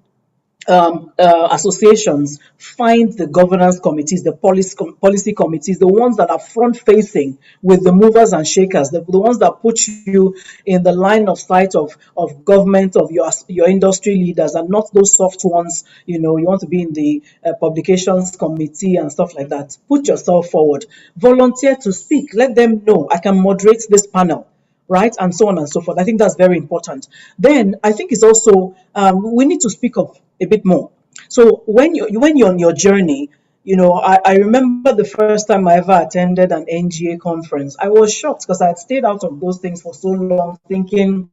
S4: associations, find the governance committees, the policy committees, the ones that are front facing with the movers and shakers, the ones that put you in the line of sight of government, of your industry leaders, and not those soft ones. You want to be in the publications committee and stuff like that. Put yourself forward, volunteer to speak, let them know I can moderate this panel, right? And so on and so forth. I think that's very important. Then I think it's also, we need to speak up a bit more. So when you're on your journey, I remember the first time I ever attended an NGA conference. I was shocked because I had stayed out of those things for so long, thinking,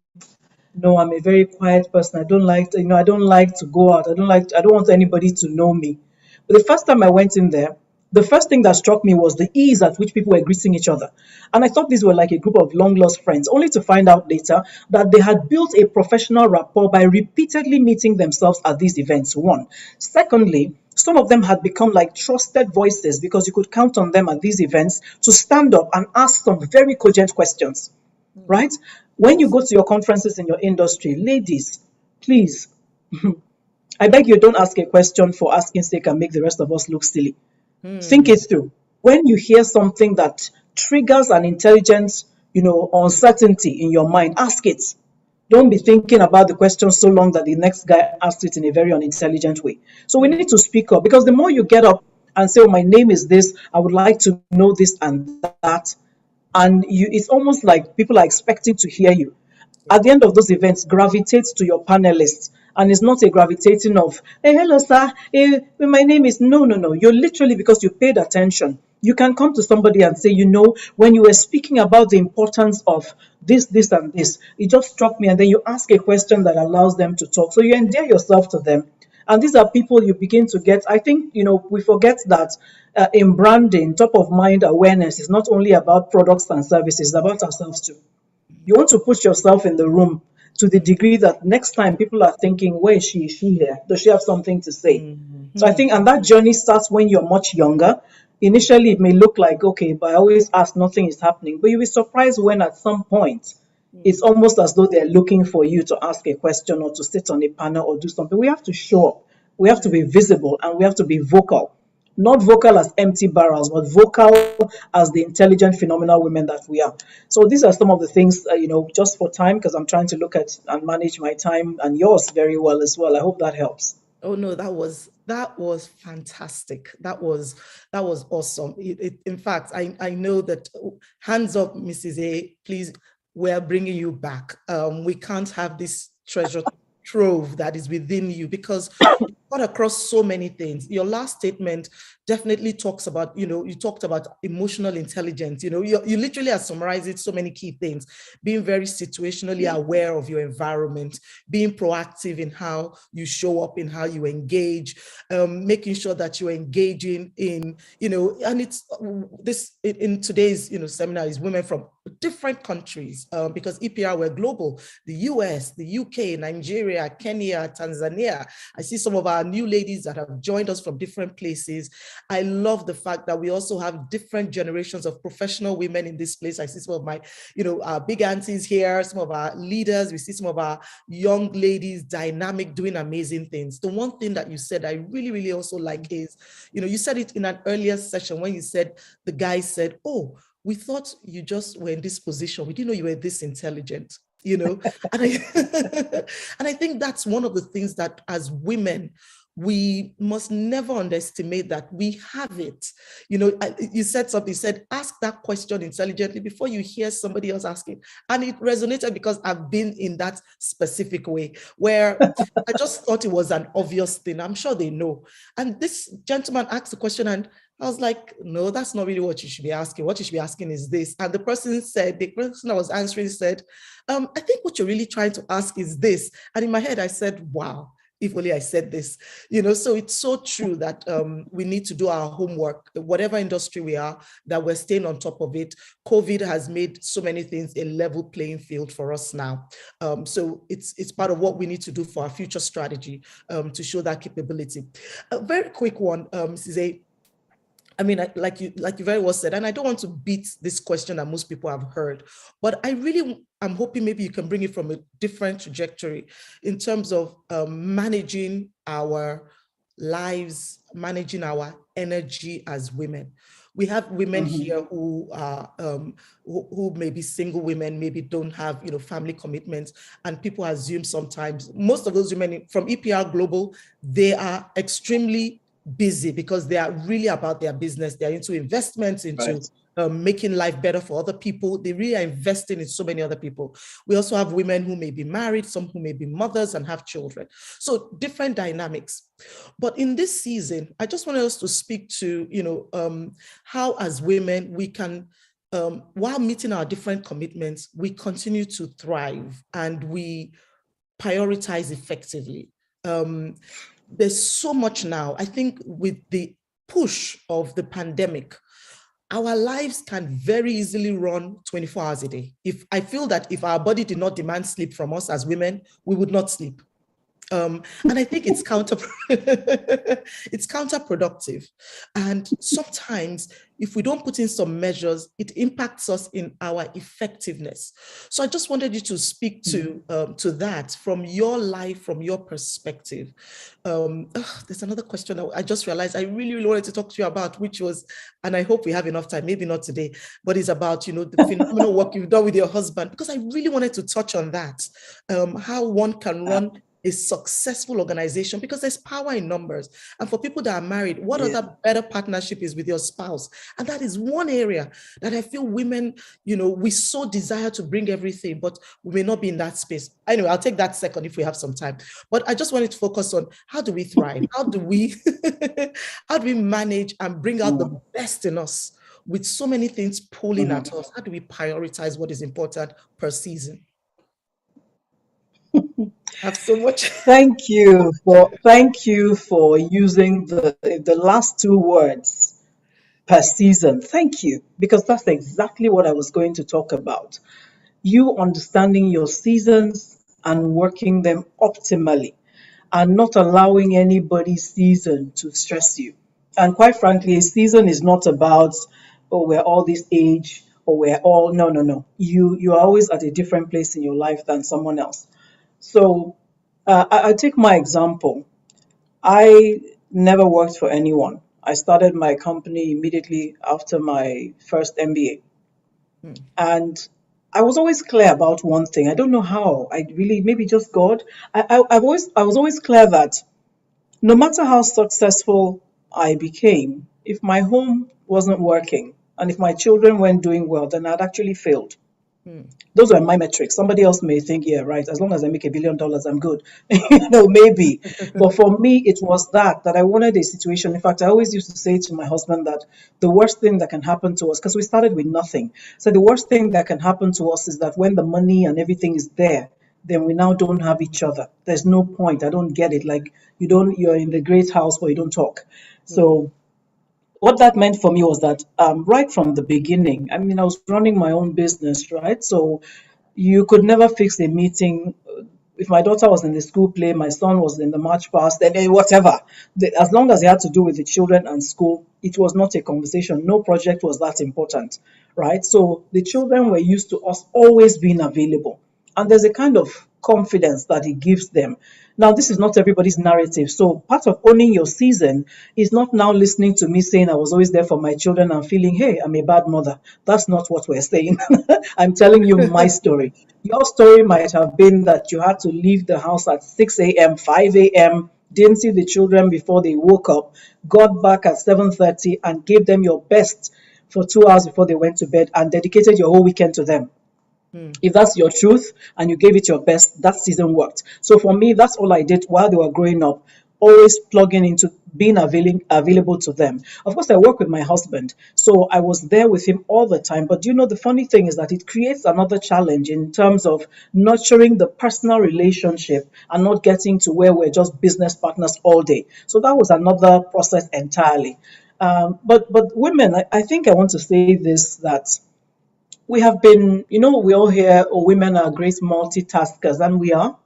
S4: no, I'm a very quiet person. I don't like to go out. I don't want anybody to know me. But the first time I went in there, the first thing that struck me was the ease at which people were greeting each other. And I thought these were like a group of long lost friends, only to find out later that they had built a professional rapport by repeatedly meeting themselves at these events. One. Secondly, some of them had become like trusted voices because you could count on them at these events to stand up and ask some very cogent questions, right? When you go to your conferences in your industry, ladies, please, I beg you, don't ask a question for asking sake and make the rest of us look silly. Think it through. When you hear something that triggers an intelligent, uncertainty in your mind, ask it. Don't be thinking about the question so long that the next guy asks it in a very unintelligent way. So we need to speak up because the more you get up and say, "Oh, my name is this, I would like to know this and that," and it's almost like people are expecting to hear you. At the end of those events, gravitate to your panelists. And it's not a gravitating of, "Hey, hello, sir. Hey, my name is," no. You're literally, because you paid attention. You can come to somebody and say, when you were speaking about the importance of this, and this, it just struck me. And then you ask a question that allows them to talk. So you endear yourself to them. And these are people you begin to get. I think, we forget that in branding, top of mind awareness is not only about products and services, it's about ourselves too. You want to put yourself in the room. to the degree that next time people are thinking, where is she? Is she here? Does she have something to say? So I think, and that journey starts when you're much younger. Initially, it may look like, okay, but I always ask, nothing is happening. But you'll be surprised when at some point, it's almost as though they're looking for you to ask a question or to sit on a panel or do something. We have to show up. We have to be visible and we have to be vocal. Not vocal as empty barrels, but vocal as the intelligent, phenomenal women that we are. So these are some of the things, just for time, because I'm trying to look at and manage my time and yours very well as well. I hope that helps.
S3: Oh no, that was fantastic. That was awesome. In fact, I know that, hands up, Mrs. A, please, we're bringing you back. We can't have this treasure trove that is within you, because you got across so many things. Your last statement definitely talks about, you talked about emotional intelligence. You literally are summarizing so many key things: being very situationally aware of your environment, being proactive in how you show up, in how you engage, making sure that you're engaging in, and it's this in today's, seminar is women from different countries, because EPR, we're global: the US, the UK, Nigeria, Kenya, Tanzania. I see some of our new ladies that have joined us from different places. I love the fact that we also have different generations of professional women in this place. I see some of my, our big aunties here, some of our leaders. We see some of our young ladies, dynamic, doing amazing things. The one thing that you said I really, really also like is, you said it in an earlier session when you said, the guy said, oh, we thought you just were in this position. We didn't know you were this intelligent, and I, and I think that's one of the things that as women, we must never underestimate, that we have it. You said something, you said, ask that question intelligently before you hear somebody else asking. And it resonated because I've been in that specific way where I just thought it was an obvious thing. I'm sure they know. And this gentleman asked the question and I was like, no, that's not really what you should be asking. What you should be asking is this. And the person I was answering said, I think what you're really trying to ask is this. And in my head, I said, wow, if only I said this, so it's so true that we need to do our homework, whatever industry we are, that we're staying on top of it. COVID has made so many things a level playing field for us now. So it's part of what we need to do for our future strategy, to show that capability. A very quick one, Mrs. A. I mean, like you very well said, and I don't want to beat this question that most people have heard, but I'm hoping maybe you can bring it from a different trajectory in terms of managing our lives, managing our energy as women. We have women here who are who may be single women, maybe don't have family commitments, and people assume sometimes most of those women from EPR Global, they are extremely busy because they are really about their business. They're into investments, into making life better for other people. They really are investing in so many other people. We also have women who may be married, some who may be mothers and have children. So different dynamics. But in this season, I just wanted us to speak to, how as women we can, while meeting our different commitments, we continue to thrive and we prioritize effectively. There's so much now. I think with the push of the pandemic, our lives can very easily run 24 hours a day. I feel that if our body did not demand sleep from us as women, we would not sleep. And I think it's counterproductive. And sometimes if we don't put in some measures, it impacts us in our effectiveness. So I just wanted you to speak to that from your life, from your perspective. There's another question that I just realized I really, really wanted to talk to you about, which was, and I hope we have enough time, maybe not today, but it's about, the phenomenal work you've done with your husband, because I really wanted to touch on that, how one can run a successful organization, because there's power in numbers. And for people that are married, what other better partnership is with your spouse? And that is one area that I feel women, we so desire to bring everything, but we may not be in that space. Anyway, I'll take that second if we have some time. But I just wanted to focus on how do we thrive? How do we manage and bring out the best in us with so many things pulling at us? How do we prioritize what is important per season? Have so much.
S4: Thank you for using the last two words, per season. Thank you, because that's exactly what I was going to talk about. You understanding your seasons and working them optimally, and not allowing anybody's season to stress you. And quite frankly, a season is not about, oh, we're all this age, or we're all, no, no, no. You are always at a different place in your life than someone else. So I take my example. I never worked for anyone. I started my company immediately after my first MBA. And I was always clear about one thing. I don't know how. I really, maybe just God. I was always clear that no matter how successful I became, if my home wasn't working and if my children weren't doing well, then I'd actually failed. Those were my metrics. Somebody else may think, yeah, right, as long as I make $1 billion, I'm good. Maybe. But for me, it was that I wanted a situation. In fact, I always used to say to my husband that the worst thing that can happen to us, because we started with nothing. So the worst thing that can happen to us is that when the money and everything is there, then we now don't have each other. There's no point. I don't get it. Like you're in the great house, but you don't talk. So what that meant for me was that right from the beginning, I mean, I was running my own business, right? So you could never fix a meeting. If my daughter was in the school play, my son was in the march past, and whatever. As long as it had to do with the children and school, it was not a conversation. No project was that important, right? So the children were used to us always being available. And there's a kind of confidence that it gives them. Now, this is not everybody's narrative. So part of owning your season is not now listening to me saying I was always there for my children and feeling, hey, I'm a bad mother. That's not what we're saying. I'm telling you my story. Your story might have been that you had to leave the house at 6 a.m., 5 a.m., didn't see the children before they woke up, got back at 7:30 and gave them your best for 2 hours before they went to bed and dedicated your whole weekend to them. If that's your truth and you gave it your best, that season worked. So for me, that's all I did while they were growing up, always plugging into being available to them. Of course, I work with my husband, so I was there with him all the time. But the funny thing is that it creates another challenge in terms of nurturing the personal relationship and not getting to where we're just business partners all day. So that was another process entirely. But women, I think I want to say this, that we have been, we all hear, oh, women are great multitaskers, and we are.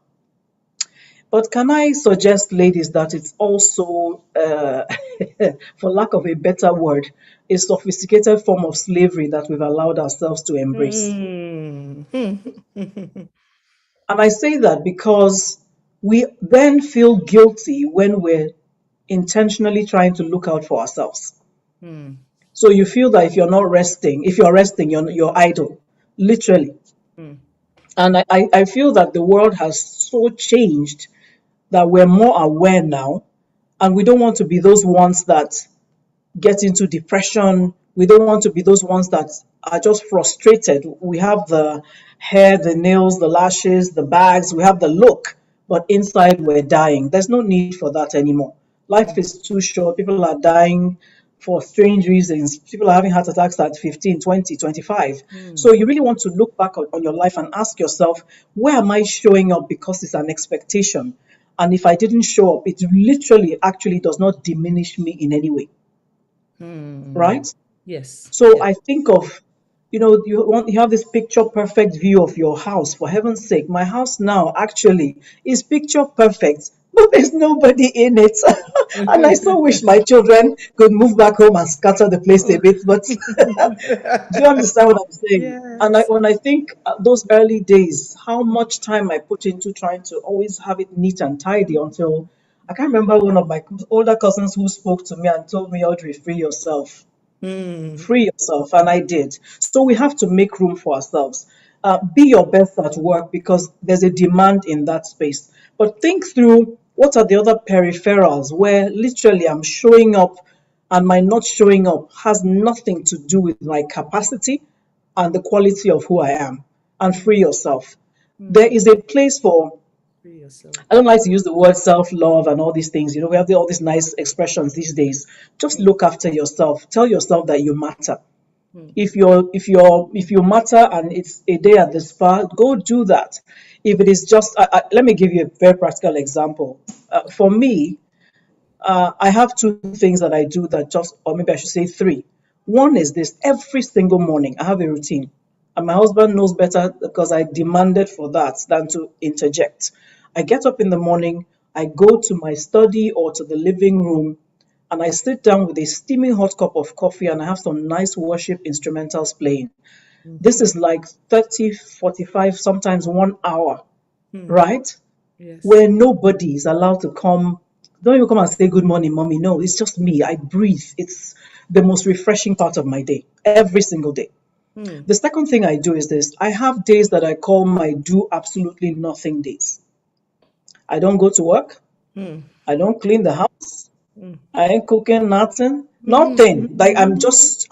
S4: But can I suggest, ladies, that it's also, for lack of a better word, a sophisticated form of slavery that we've allowed ourselves to embrace? And I say that because we then feel guilty when we're intentionally trying to look out for ourselves. So you feel that if you're resting, you're idle, literally. And I feel that the world has so changed that we're more aware now, and we don't want to be those ones that get into depression. We don't want to be those ones that are just frustrated. We have the hair, the nails, the lashes, the bags, we have the look, but inside we're dying. There's no need for that anymore. Life is too short. People are dying for strange reasons. People are having heart attacks at 15, 20, 25. So you really want to look back on your life and ask yourself, where am I showing up because it's an expectation? And if I didn't show up, it literally actually does not diminish me in any way. Right?
S3: Yes.
S4: So I think of, you have this picture perfect view of your house. For heaven's sake, my house now actually is picture perfect, but there's nobody in it. And I so wish my children could move back home and scatter the place a bit. But do you understand what I'm saying? And
S3: Yes.
S4: when I think those early days, how much time I put into trying to always have it neat and tidy, until I can't remember one of my older cousins who spoke to me and told me, Audrey, free yourself. Free yourself. And I did. So we have to make room for ourselves. Be your best at work, because there's a demand in that space. But think through, what are the other peripherals where literally I'm showing up, and my not showing up has nothing to do with my capacity and the quality of who I am. And free yourself. There is a place for,
S3: Free yourself.
S4: I don't like to use the word self-love and all these things. We have all these nice expressions these days. Just look after yourself. Tell yourself that you matter. If you matter and it's a day at the spa, go do that. If it is just, let me give you a very practical example. For me, I have two things that I do, that just, or maybe I should say three. One is this: every single morning I have a routine. And my husband knows better because I demanded for that than to interject. I get up in the morning, I go to my study or to the living room, and I sit down with a steaming hot cup of coffee and I have some nice worship instrumentals playing. This is like 30, 45, sometimes 1 hour, right?
S3: Yes.
S4: Where nobody is allowed to come. Don't even come and say good morning, mommy. No, it's just me. I breathe. It's the most refreshing part of my day, every single day. The second thing I do is this: I have days that I call my do absolutely nothing days. I don't go to work. I don't clean the house. I ain't cooking nothing. Nothing. Like I'm just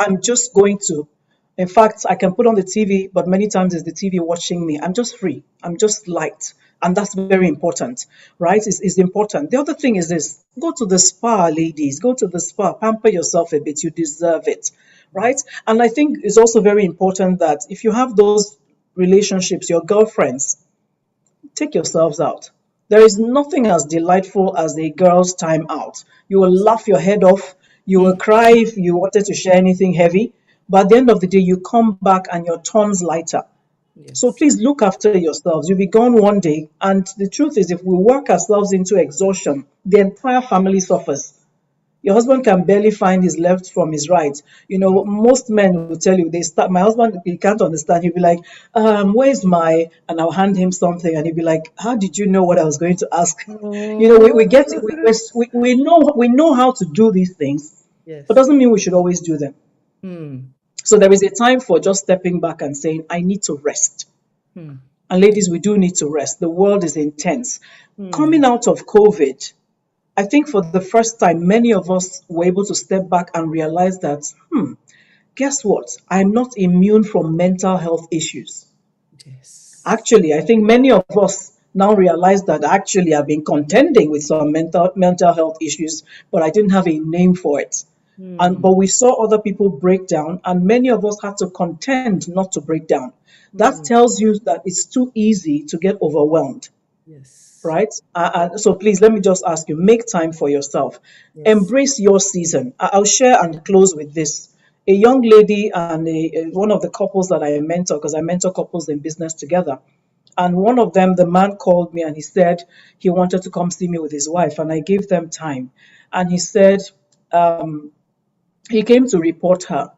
S4: going to. In fact, I can put on the TV, but many times it's the TV watching me. I'm just free. I'm just light. And that's very important, right? It's important. The other thing is this: go to the spa, ladies. Go to the spa. Pamper yourself a bit. You deserve it, right? And I think it's also very important that if you have those relationships, your girlfriends, take yourselves out. There is nothing as delightful as a girl's time out. You will laugh your head off. You will cry if you wanted to share anything heavy. But at the end of the day, you come back and your ton's lighter. So
S3: Yes.
S4: please look after yourselves. You'll be gone one day. And the truth is, if we work ourselves into exhaustion, the entire family suffers. Your husband can barely find his left from his right. You know, most men will tell you, they start, my husband, he can't understand. He'll be like, where's my, and I'll hand him something. And he'll be like, how did you know what I was going to ask? You know, we get, we know how to do these things, but
S3: Yes.
S4: doesn't mean we should always do them. So there is a time for just stepping back and saying, I need to rest. And ladies, we do need to rest. The world is intense. Coming out of COVID, I think for the first time, many of us were able to step back and realize that, guess what? I'm not immune from mental health issues.
S3: Yes.
S4: Actually, I think many of us now realize that actually I've been contending with some mental health issues, but I didn't have a name for it. But we saw other people break down, and many of us had to contend not to break down. That tells you that it's too easy to get overwhelmed,
S3: Yes.
S4: right? So please let me just ask you: make time for yourself,
S3: Yes.
S4: embrace your season. I'll share and close with this. A young lady and one of the couples that I mentor, because I mentor couples in business together. And one of them, the man called me and he said he wanted to come see me with his wife, and I gave them time. And he said, he came to report her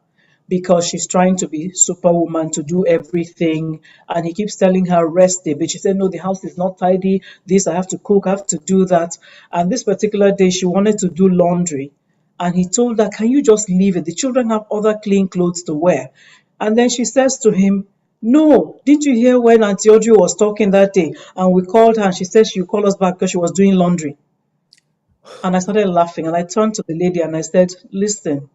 S4: because she's trying to be superwoman to do everything, and he keeps telling her rest a bit. She said, no, the house is not tidy, this I have to cook, I have to do that. And this particular day she wanted to do laundry, and he told her, can you just leave it, the children have other clean clothes to wear. And then she says to him, no, didn't you hear when Auntie Audrey was talking that day and we called her and she said she'll call us back because she was doing laundry? And I started laughing and I turned to the lady and I said, listen,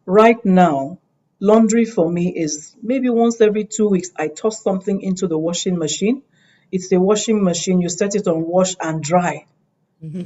S4: right now, laundry for me is maybe once every 2 weeks, I toss something into the washing machine. It's a washing machine. You set it on wash and dry.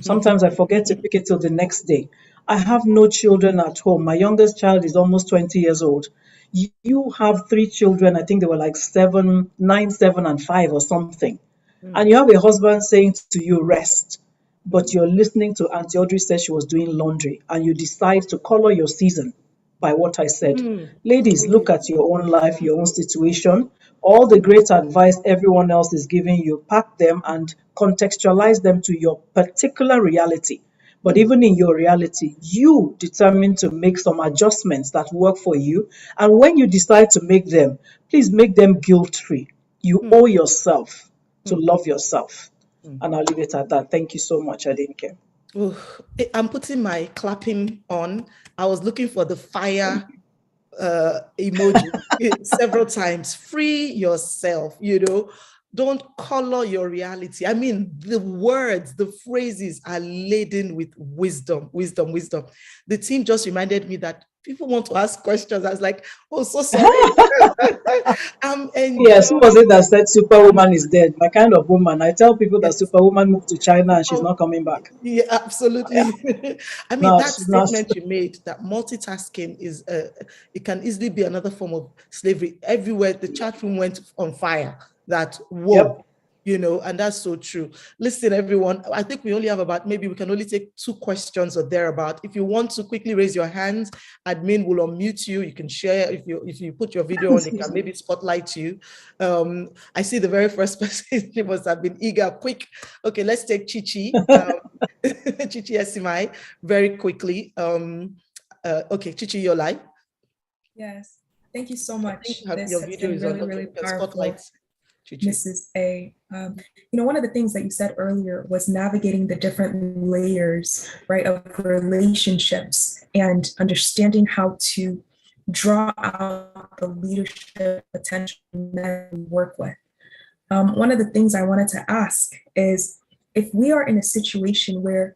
S4: Sometimes I forget to pick it till the next day. I have no children at home. My youngest child is almost 20 years old. You have three children. I think they were like 7, 9, 7, and 5 or something. And you have a husband saying to you, rest. But you're listening to Auntie Audrey said she was doing laundry, and you decide to color your season by what I said. Ladies, look at your own life, your own situation. All the great advice everyone else is giving you, pack them and contextualize them to your particular reality. But even in your reality, you determine to make some adjustments that work for you. And when you decide to make them, please make them guilt free. You owe yourself to love yourself. And I'll leave it at that. Thank you so much, Adinke.
S3: Oh, I'm putting my clapping on. I was looking for the fire emoji several times. Free yourself, don't color your reality. I mean, the words, the phrases are laden with wisdom, wisdom, wisdom. The team just reminded me that people want to ask questions. I was like, oh, so sorry. I'm
S4: Yes, who was it
S3: enjoying.
S4: that said Superwoman is dead? My kind of woman. I tell people that
S3: Yes.
S4: Superwoman moved to China and she's
S3: Oh,
S4: not coming back.
S3: yeah,
S4: Yeah,
S3: absolutely. I mean,
S4: no,
S3: that
S4: she's not.
S3: statement you made, that multitasking is, it can easily be another form of slavery. Everywhere the chat room went on fire, that, whoa,
S4: Yep.
S3: And that's so true. Listen, everyone, I think we only have maybe we can only take 2 questions or thereabout. If you want to quickly raise your hands, admin will unmute you. You can share. If you put your video on, they can maybe spotlight you. I see the very first person. She must have been eager, quick. Okay, let's take Chichi. Chichi Esimai, very quickly. Okay, Chichi, you're live.
S5: Yes, thank you so much.
S3: Your video is on. Okay, spotlight.
S5: Mrs. A. One of the things that you said earlier was navigating the different layers, right, of relationships and understanding how to draw out the leadership potential that we work with. One of the things I wanted to ask is if we are in a situation where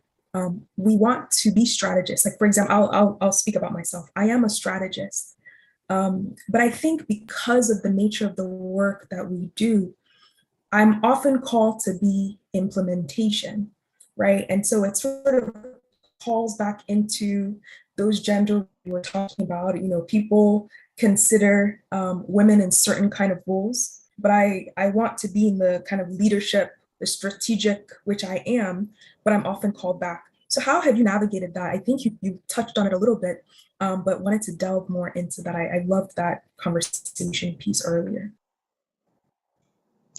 S5: we want to be strategists, like for example, I'll speak about myself. I am a strategist. But I think because of the nature of the work that we do, I'm often called to be implementation, right? And so it sort of calls back into those gender we were talking about. People consider women in certain kind of roles, but I want to be in the kind of leadership, the strategic, which I am, but I'm often called back. So how have you navigated that? I think you touched on it a little bit, but wanted to delve more into that. I loved that conversation piece earlier.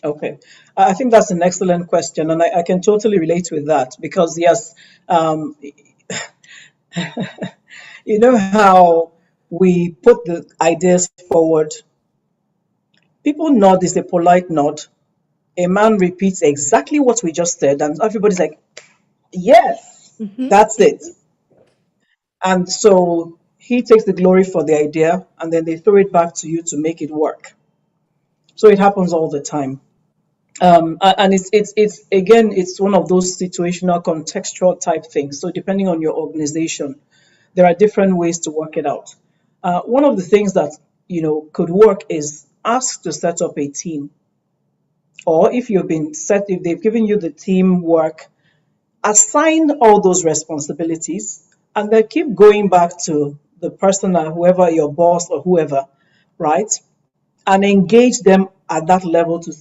S4: Okay, I think that's an excellent question, and I can totally relate with that because yes, you know how we put the ideas forward. People nod is a polite nod. A man repeats exactly what we just said, and everybody's like, yes, that's it. And so he takes the glory for the idea, and then they throw it back to you to make it work. So it happens all the time. And it's again, it's one of those situational, contextual type things. So depending on your organization, there are different ways to work it out. One of the things that could work is ask to set up a team, or if they've given you the teamwork, assign all those responsibilities, and then keep going back to the person or whoever, your boss or whoever, right? And engage them at that level to,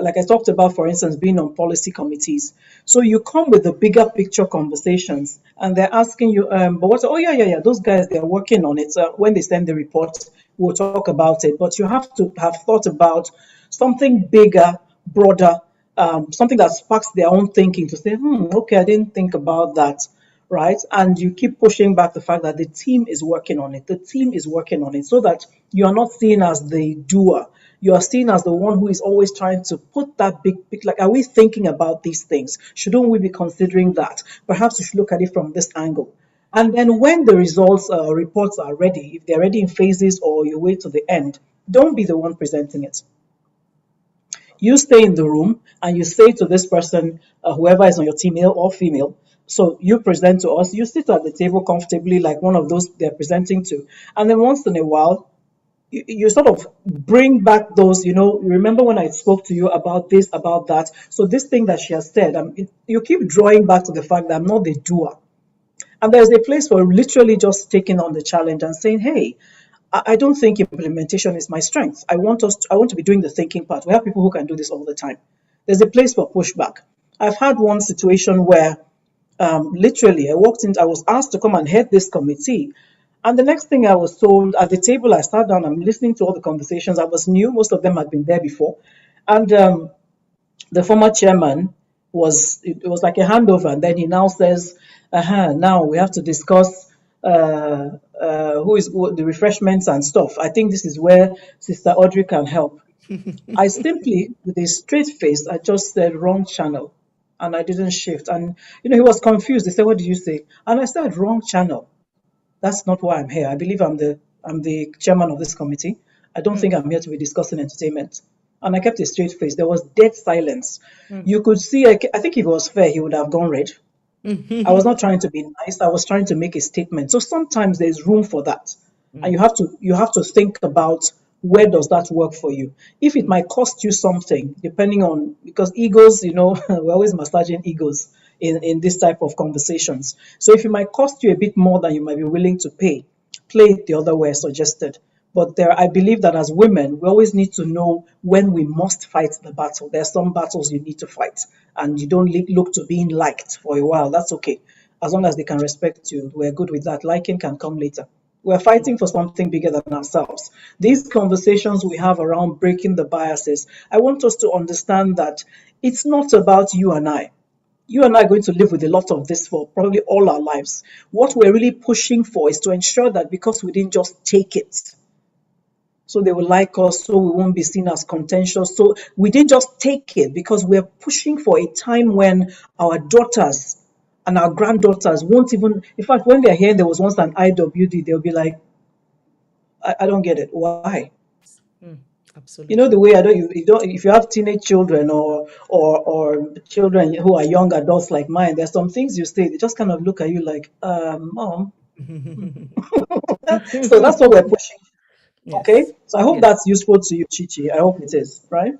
S4: like I talked about, for instance, being on policy committees. So you come with the bigger picture conversations and they're asking you, but what, oh yeah, those guys, they're working on it. When they send the report, we'll talk about it. But you have to have thought about something bigger, broader, something that sparks their own thinking to say, okay, I didn't think about that. Right? And you keep pushing back the fact that the team is working on it. The team is working on it so that you are not seen as the doer. You are seen as the one who is always trying to put that big, like, are we thinking about these things? Shouldn't we be considering that? Perhaps we should look at it from this angle. And then when the results, reports are ready, if they're ready in phases or you wait to the end, don't be the one presenting it. You stay in the room and you say to this person, whoever is on your team, male or female, so you present to us, you sit at the table comfortably like one of those they're presenting to. And then once in a while, you sort of bring back those, you remember when I spoke to you about this, about that. So this thing that she has said, you keep drawing back to the fact that I'm not the doer. And there's a place for literally just taking on the challenge and saying, hey, I don't think implementation is my strength. I want to be doing the thinking part. We have people who can do this all the time. There's a place for pushback. I've had one situation where literally, I was asked to come and head this committee. And the next thing I was told at the table, I sat down, I'm listening to all the conversations. I was new, most of them had been there before. And the former chairman it was like a handover. And then he now says, now we have to discuss the refreshments and stuff. I think this is where Sister Audrey can help. I simply, with a straight face, I just said wrong channel. And I didn't shift. And he was confused. He said, what did you say? And I said, wrong channel. That's not why I'm here. I believe I'm the chairman of this committee. I don't think I'm here to be discussing entertainment. And I kept a straight face. There was dead silence. You could see, I think if it was fair, he would have gone red. I was not trying to be nice. I was trying to make a statement. So sometimes there's room for that. And you have to think about, where does that work for you? If it might cost you something, depending on, because egos, we're always massaging egos in this type of conversations. So if it might cost you a bit more than you might be willing to pay, play it the other way I suggested. But I believe that as women, we always need to know when we must fight the battle. There are some battles you need to fight, and you don't look to being liked for a while. That's okay. As long as they can respect you, we're good with that. Liking can come later. We're fighting for something bigger than ourselves. These conversations we have around breaking the biases, I want us to understand that it's not about you and I. You and I are going to live with a lot of this for probably all our lives. What we're really pushing for is to ensure that because we didn't just take it, so they will like us, so we won't be seen as contentious. So we didn't just take it because we're pushing for a time when our daughters and our granddaughters won't even, in fact, when they're hearing there was once an IWD, they'll be like, I don't get it. Why? You know
S3: Absolutely.
S4: the way you don't if you have teenage children or children who are young adults like mine, there's some things you say, they just kind of look at you like, mom. So that's what we're pushing. Okay.
S3: Yes.
S4: So I hope
S3: Yes.
S4: that's useful to you, Chichi. I hope it is, right?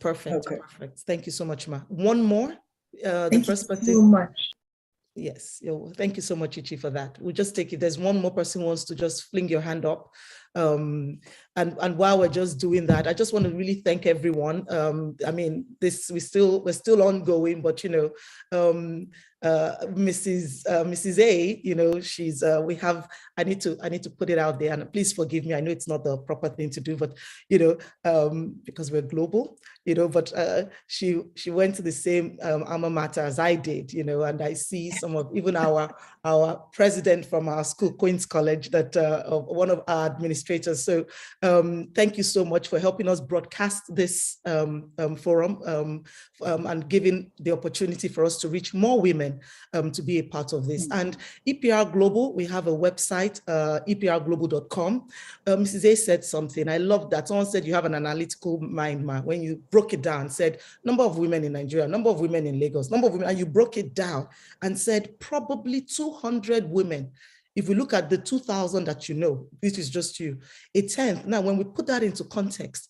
S3: Perfect.
S4: Okay.
S3: Perfect. Thank you so much, Ma. One more. The
S5: Thank you
S3: first
S5: so
S3: person.
S5: much.
S3: Yes. Thank you so much, Ichi, for that. We'll just take it. There's one more person who wants to just fling your hand up. And while we're just doing that, I just want to really thank everyone. I mean, we're still ongoing, but Mrs. A, she's I need to put it out there, and please forgive me. I know it's not the proper thing to do, but because we're global, but she went to the same alma mater as I did, and I see some of even our president from our school, Queen's College, that one of our administrators. So thank you so much for helping us broadcast this forum and giving the opportunity for us to reach more women to be a part of this. And EPR Global, we have a website, eprglobal.com. Mrs. A said something. I love that. Someone said you have an analytical mind, Ma. When you broke it down, said number of women in Nigeria, number of women in Lagos, number of women, and you broke it down and said probably 200 women. If we look at the 2,000 that this is just you, a tenth. Now, when we put that into context,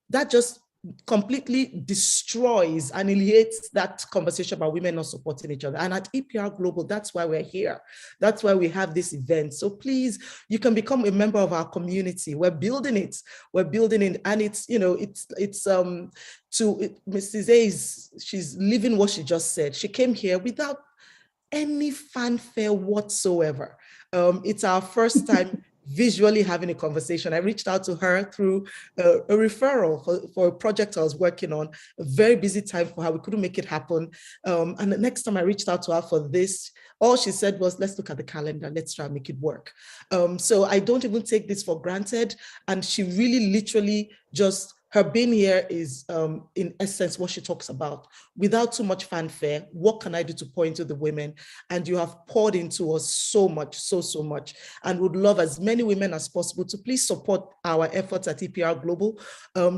S3: that just completely destroys, annihilates that conversation about women not supporting each other. And at EPR Global, that's why we're here. That's why we have this event. So please, you can become a member of our community. We're building it. And it's, Mrs. A, she's living what she just said. She came here without any fanfare whatsoever. It's our first time visually having a conversation. I reached out to her through a referral for a project I was working on, a very busy time for her. We couldn't make it happen. And the next time I reached out to her for this, all she said was, let's look at the calendar, let's try and make it work. So I don't even take this for granted. And she really literally just, her being here is, in essence, what she talks about. Without too much fanfare, what can I do to pour into the women? And you have poured into us so much, so much. And would love as many women as possible to please support our efforts at EPR Global.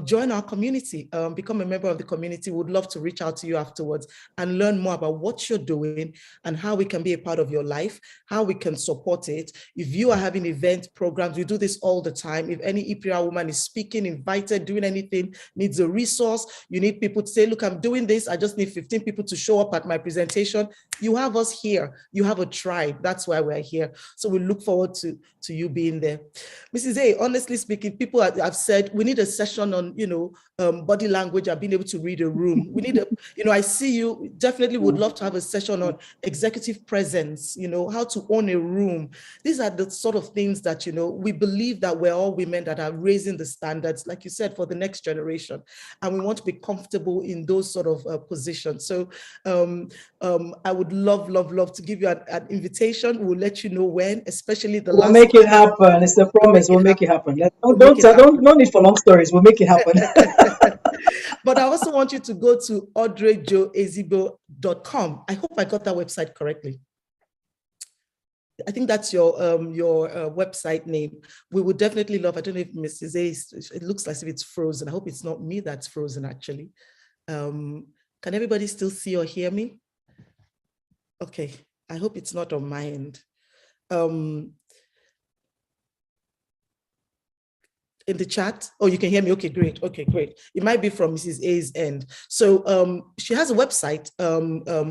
S3: Join our community, become a member of the community. Would love to reach out to you afterwards and learn more about what you're doing and how we can be a part of your life, how we can support it. If you are having event programs, we do this all the time. If any EPR woman is speaking, invited, doing anything, needs a resource, you need people to say, look, I'm doing this, I just need 15 people to show up at my presentation. You have us here. You have a tribe. That's why we're here. So we look forward to you being there. Mrs. A, honestly speaking, people have said we need a session on, body language and being able to read a room. We need I see you, definitely would love to have a session on executive presence, how to own a room. These are the sort of things that, we believe that we're all women that are raising the standards, like you said, for the next generation. And we want to be comfortable in those sort of positions. So I would love to give you an invitation. We'll let you know when, especially the
S4: We'll
S3: last.
S4: make it happen. It's a promise. We'll make it happen. No need for long stories. We'll make it happen.
S3: But I also want you to go to audreyjoeezigbo.com. I hope I got that website correctly. I think that's your website name. We would definitely love, I don't know if Mrs. A, it looks like if it's frozen. I hope it's not me that's frozen, actually. Can everybody still see or hear me? Okay, I hope it's not on my end. in the chat? Oh, you can hear me. Okay, great. Okay, great. It might be from Mrs. A's end. So she has a website,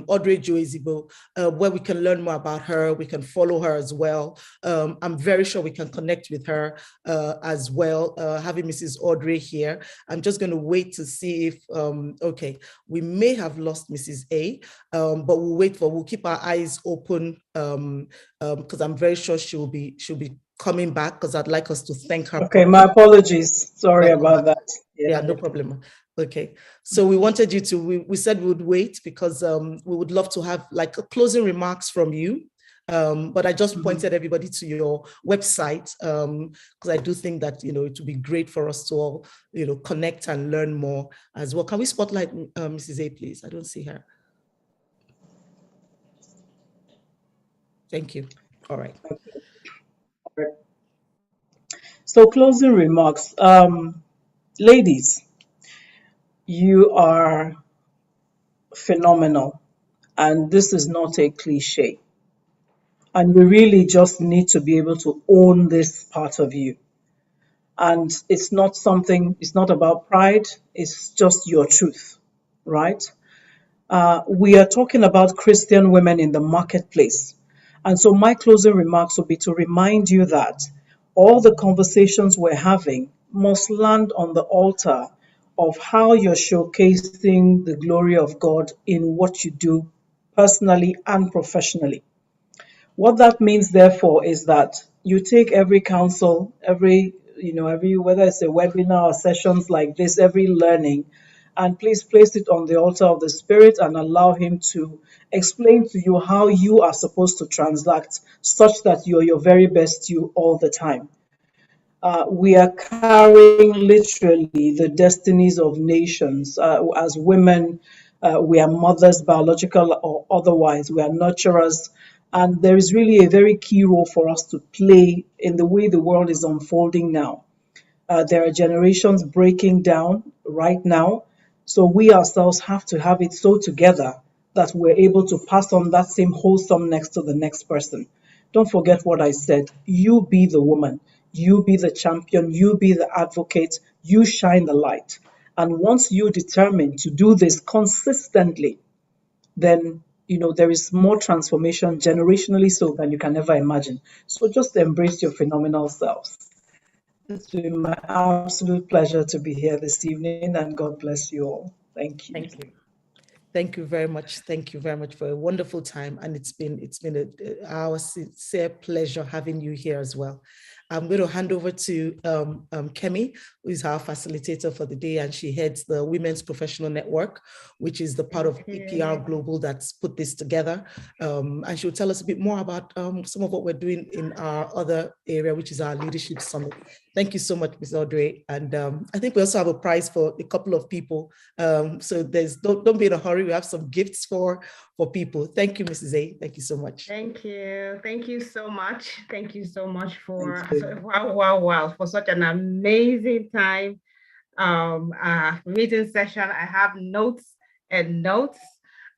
S3: Audrey Joe Ezigbo, where we can learn more about her. We can follow her as well. I'm very sure we can connect with her as well. Having Mrs. Audrey here, I'm just going to wait to see if, okay, we may have lost Mrs. A, but we'll keep our eyes open because I'm very sure she'll be coming back, because I'd like us to thank her.
S4: Okay, my apologies. Sorry about that.
S3: Yeah, no problem. Okay, so we wanted you to, we said we would wait because we would love to have like closing remarks from you. But I just pointed everybody to your website because I do think that, it would be great for us to all, connect and learn more as well. Can we spotlight Mrs. A, please? I don't see her. Thank you. All right.
S4: So closing remarks. Ladies, you are phenomenal, and this is not a cliche. And you really just need to be able to own this part of you. And it's not about pride, it's just your truth, right? We are talking about Christian women in the marketplace. And so my closing remarks will be to remind you that all the conversations we're having must land on the altar of how you're showcasing the glory of God in what you do personally and professionally. What that means, therefore, is that you take every counsel, whether it's a webinar or sessions like this, every learning, and please place it on the altar of the Spirit and allow Him to explain to you how you are supposed to transact such that you're your very best you all the time. We are carrying literally the destinies of nations. As women, we are mothers, biological or otherwise. We are nurturers. And there is really a very key role for us to play in the way the world is unfolding now. There are generations breaking down right now. So we ourselves have to have it so together that we're able to pass on that same wholesomeness to the next person. Don't forget what I said. You be the woman. You be the champion. You be the advocate. You shine the light. And once you determine to do this consistently, then there is more transformation generationally so than you can ever imagine. So just embrace your phenomenal selves. It's been my absolute pleasure to be here this evening, and God bless you all. Thank you.
S3: Thank you. Thank you very much. Thank you very much for a wonderful time. And it's been our sincere pleasure having you here as well. I'm going to hand over to Kemi, who is our facilitator for the day, and she heads the Women's Professional Network, which is the part of EPR Global that's put this together. And she'll tell us a bit more about some of what we're doing in our other area, which is our Leadership Summit. Thank you so much, Ms. Audrey. And I think we also have a prize for a couple of people. So don't be in a hurry. We have some gifts for people. Thank you, Mrs. A. Thank you so much.
S2: Thank you. Thank you so much. Thank you so much for for such an amazing time meeting session. I have notes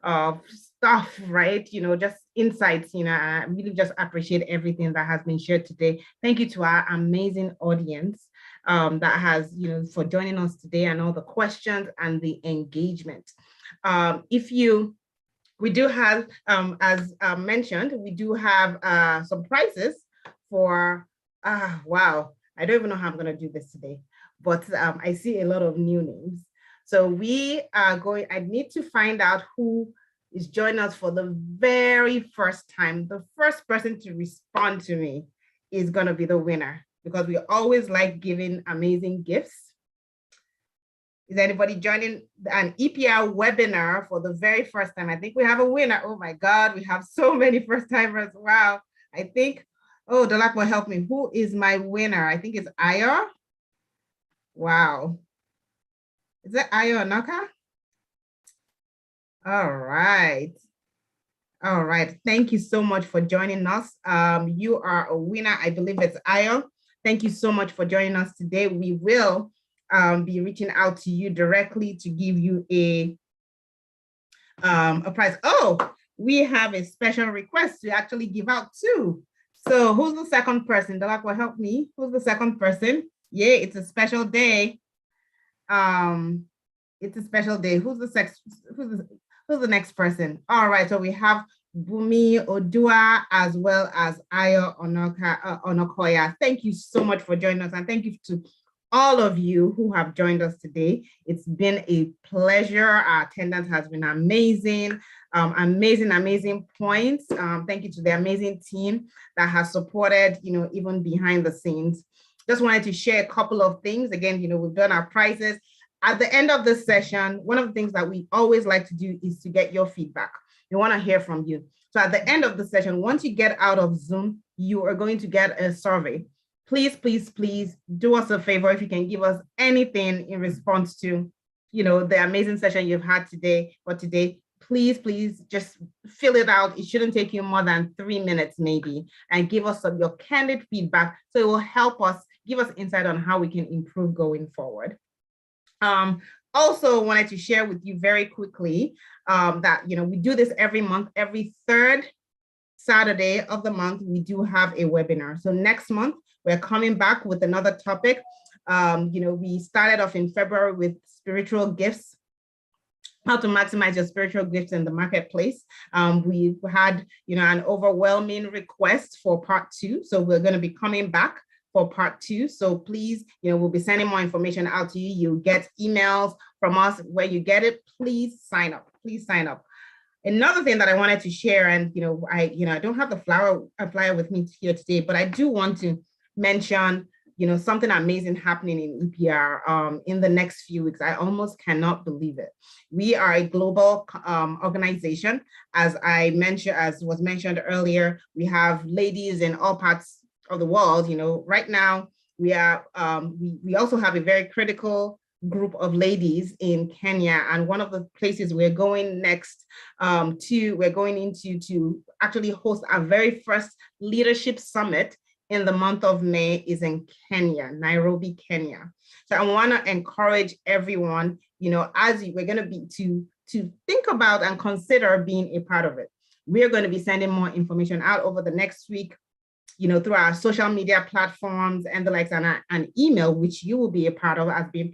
S2: of stuff, right? Just insights, I really just appreciate everything that has been shared today. Thank you to our amazing audience that has, for joining us today, and all the questions and the engagement. We do have, as mentioned, we do have some prizes for, wow, I don't even know how I'm going to do this today, but I see a lot of new names. So I need to find out who is joining us for the very first time. The first person to respond to me is going to be the winner, because we always like giving amazing gifts. Is anybody joining an EPR webinar for the very first time? I think we have a winner. Oh my God, we have so many first timers. Wow. I think, Dolakwa, help me. Who is my winner? I think it's Ayo. Wow. Is that Ayo Anaka? All right. All right. Thank you so much for joining us. You are a winner. I believe it's Ayo. Thank you so much for joining us today. We will be reaching out to you directly to give you a prize. Oh, we have a special request to actually give out too. So who's the second person? Dalakwa, help me. Who's the second person? Yeah, it's a special day. It's a special day. Who's the next person? All right, so we have Bumi Odua as well as Ayo Onokoya. Thank you so much for joining us, and thank you to all of you who have joined us today. It's been a pleasure. Our attendance has been amazing. Amazing points. Thank you to the amazing team that has supported, even behind the scenes. Just wanted to share a couple of things. Again, we've done our prizes. At the end of this session, one of the things that we always like to do is to get your feedback. We want to hear from you. So at the end of the session, once you get out of Zoom, you are going to get a survey. Please do us a favor if you can give us anything in response to, the amazing session you've had today or today. Please just fill it out. It shouldn't take you more than 3 minutes maybe, and give us your candid feedback so it will help us, give us insight on how we can improve going forward. Also wanted to share with you very quickly that, we do this every month, every third Saturday of the month, we do have a webinar. So next month, we're coming back with another topic. We started off in February with spiritual gifts, how to maximize your spiritual gifts in the marketplace. We've had, an overwhelming request for part 2. So we're going to be coming back for part 2. So please, we'll be sending more information out to you. You'll get emails from us where you get it. Please sign up. Another thing that I wanted to share, and I don't have the flyer with me here today, but I do want to mention something amazing happening in EPR in the next few weeks. I almost cannot believe it. We are a global organization, as was mentioned earlier. We have ladies in all parts of the world. Right now we are we also have a very critical group of ladies in Kenya, and one of the places we're going next we're going into to actually host our very first leadership summit in the month of May is in Kenya, Nairobi, Kenya. So I want to encourage everyone, as we're going to be to think about and consider being a part of it. We're going to be sending more information out over the next week, through our social media platforms and the likes, and an email, which you will be a part of as being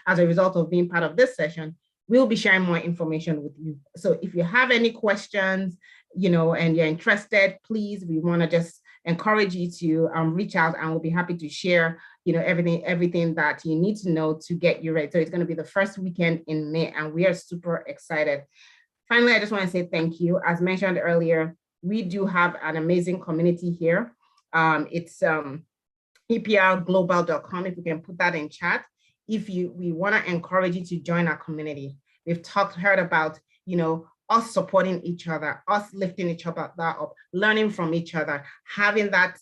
S2: as a result of being part of this session. We'll be sharing more information with you. So if you have any questions, and you're interested, please, we want to just encourage you to reach out, and we'll be happy to share, everything that you need to know to get you ready. So it's going to be the first weekend in May, and we are super excited. Finally, I just want to say thank you. As mentioned earlier, we do have an amazing community here. It's eprglobal.com, if you can put that in chat. We want to encourage you to join our community. We've heard about, us supporting each other, us lifting each other up, learning from each other, having that,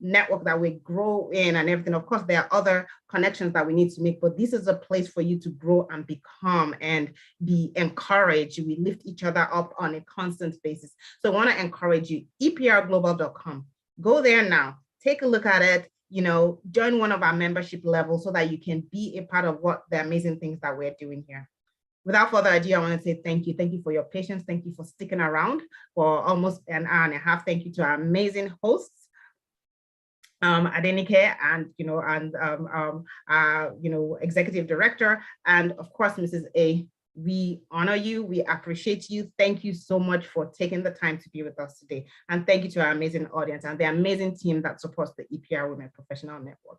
S2: network that we grow in and everything. Of course, there are other connections that we need to make, but this is a place for you to grow and become and be encouraged. We lift each other up on a constant basis. So I want to encourage you, eprglobal.com. Go there now, take a look at it, join one of our membership levels so that you can be a part of what the amazing things that we're doing here. Without further ado, I want to say thank you. Thank you for your patience. Thank you for sticking around for almost an hour and a half. Thank you to our amazing hosts, Adenike, and executive director, and of course, Mrs. A. We honor you. We appreciate you. Thank you so much for taking the time to be with us today. And thank you to our amazing audience and the amazing team that supports the EPR Women Professional Network.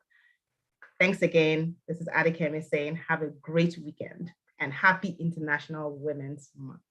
S2: Thanks again. This is Adekemi saying, have a great weekend and happy International Women's Month.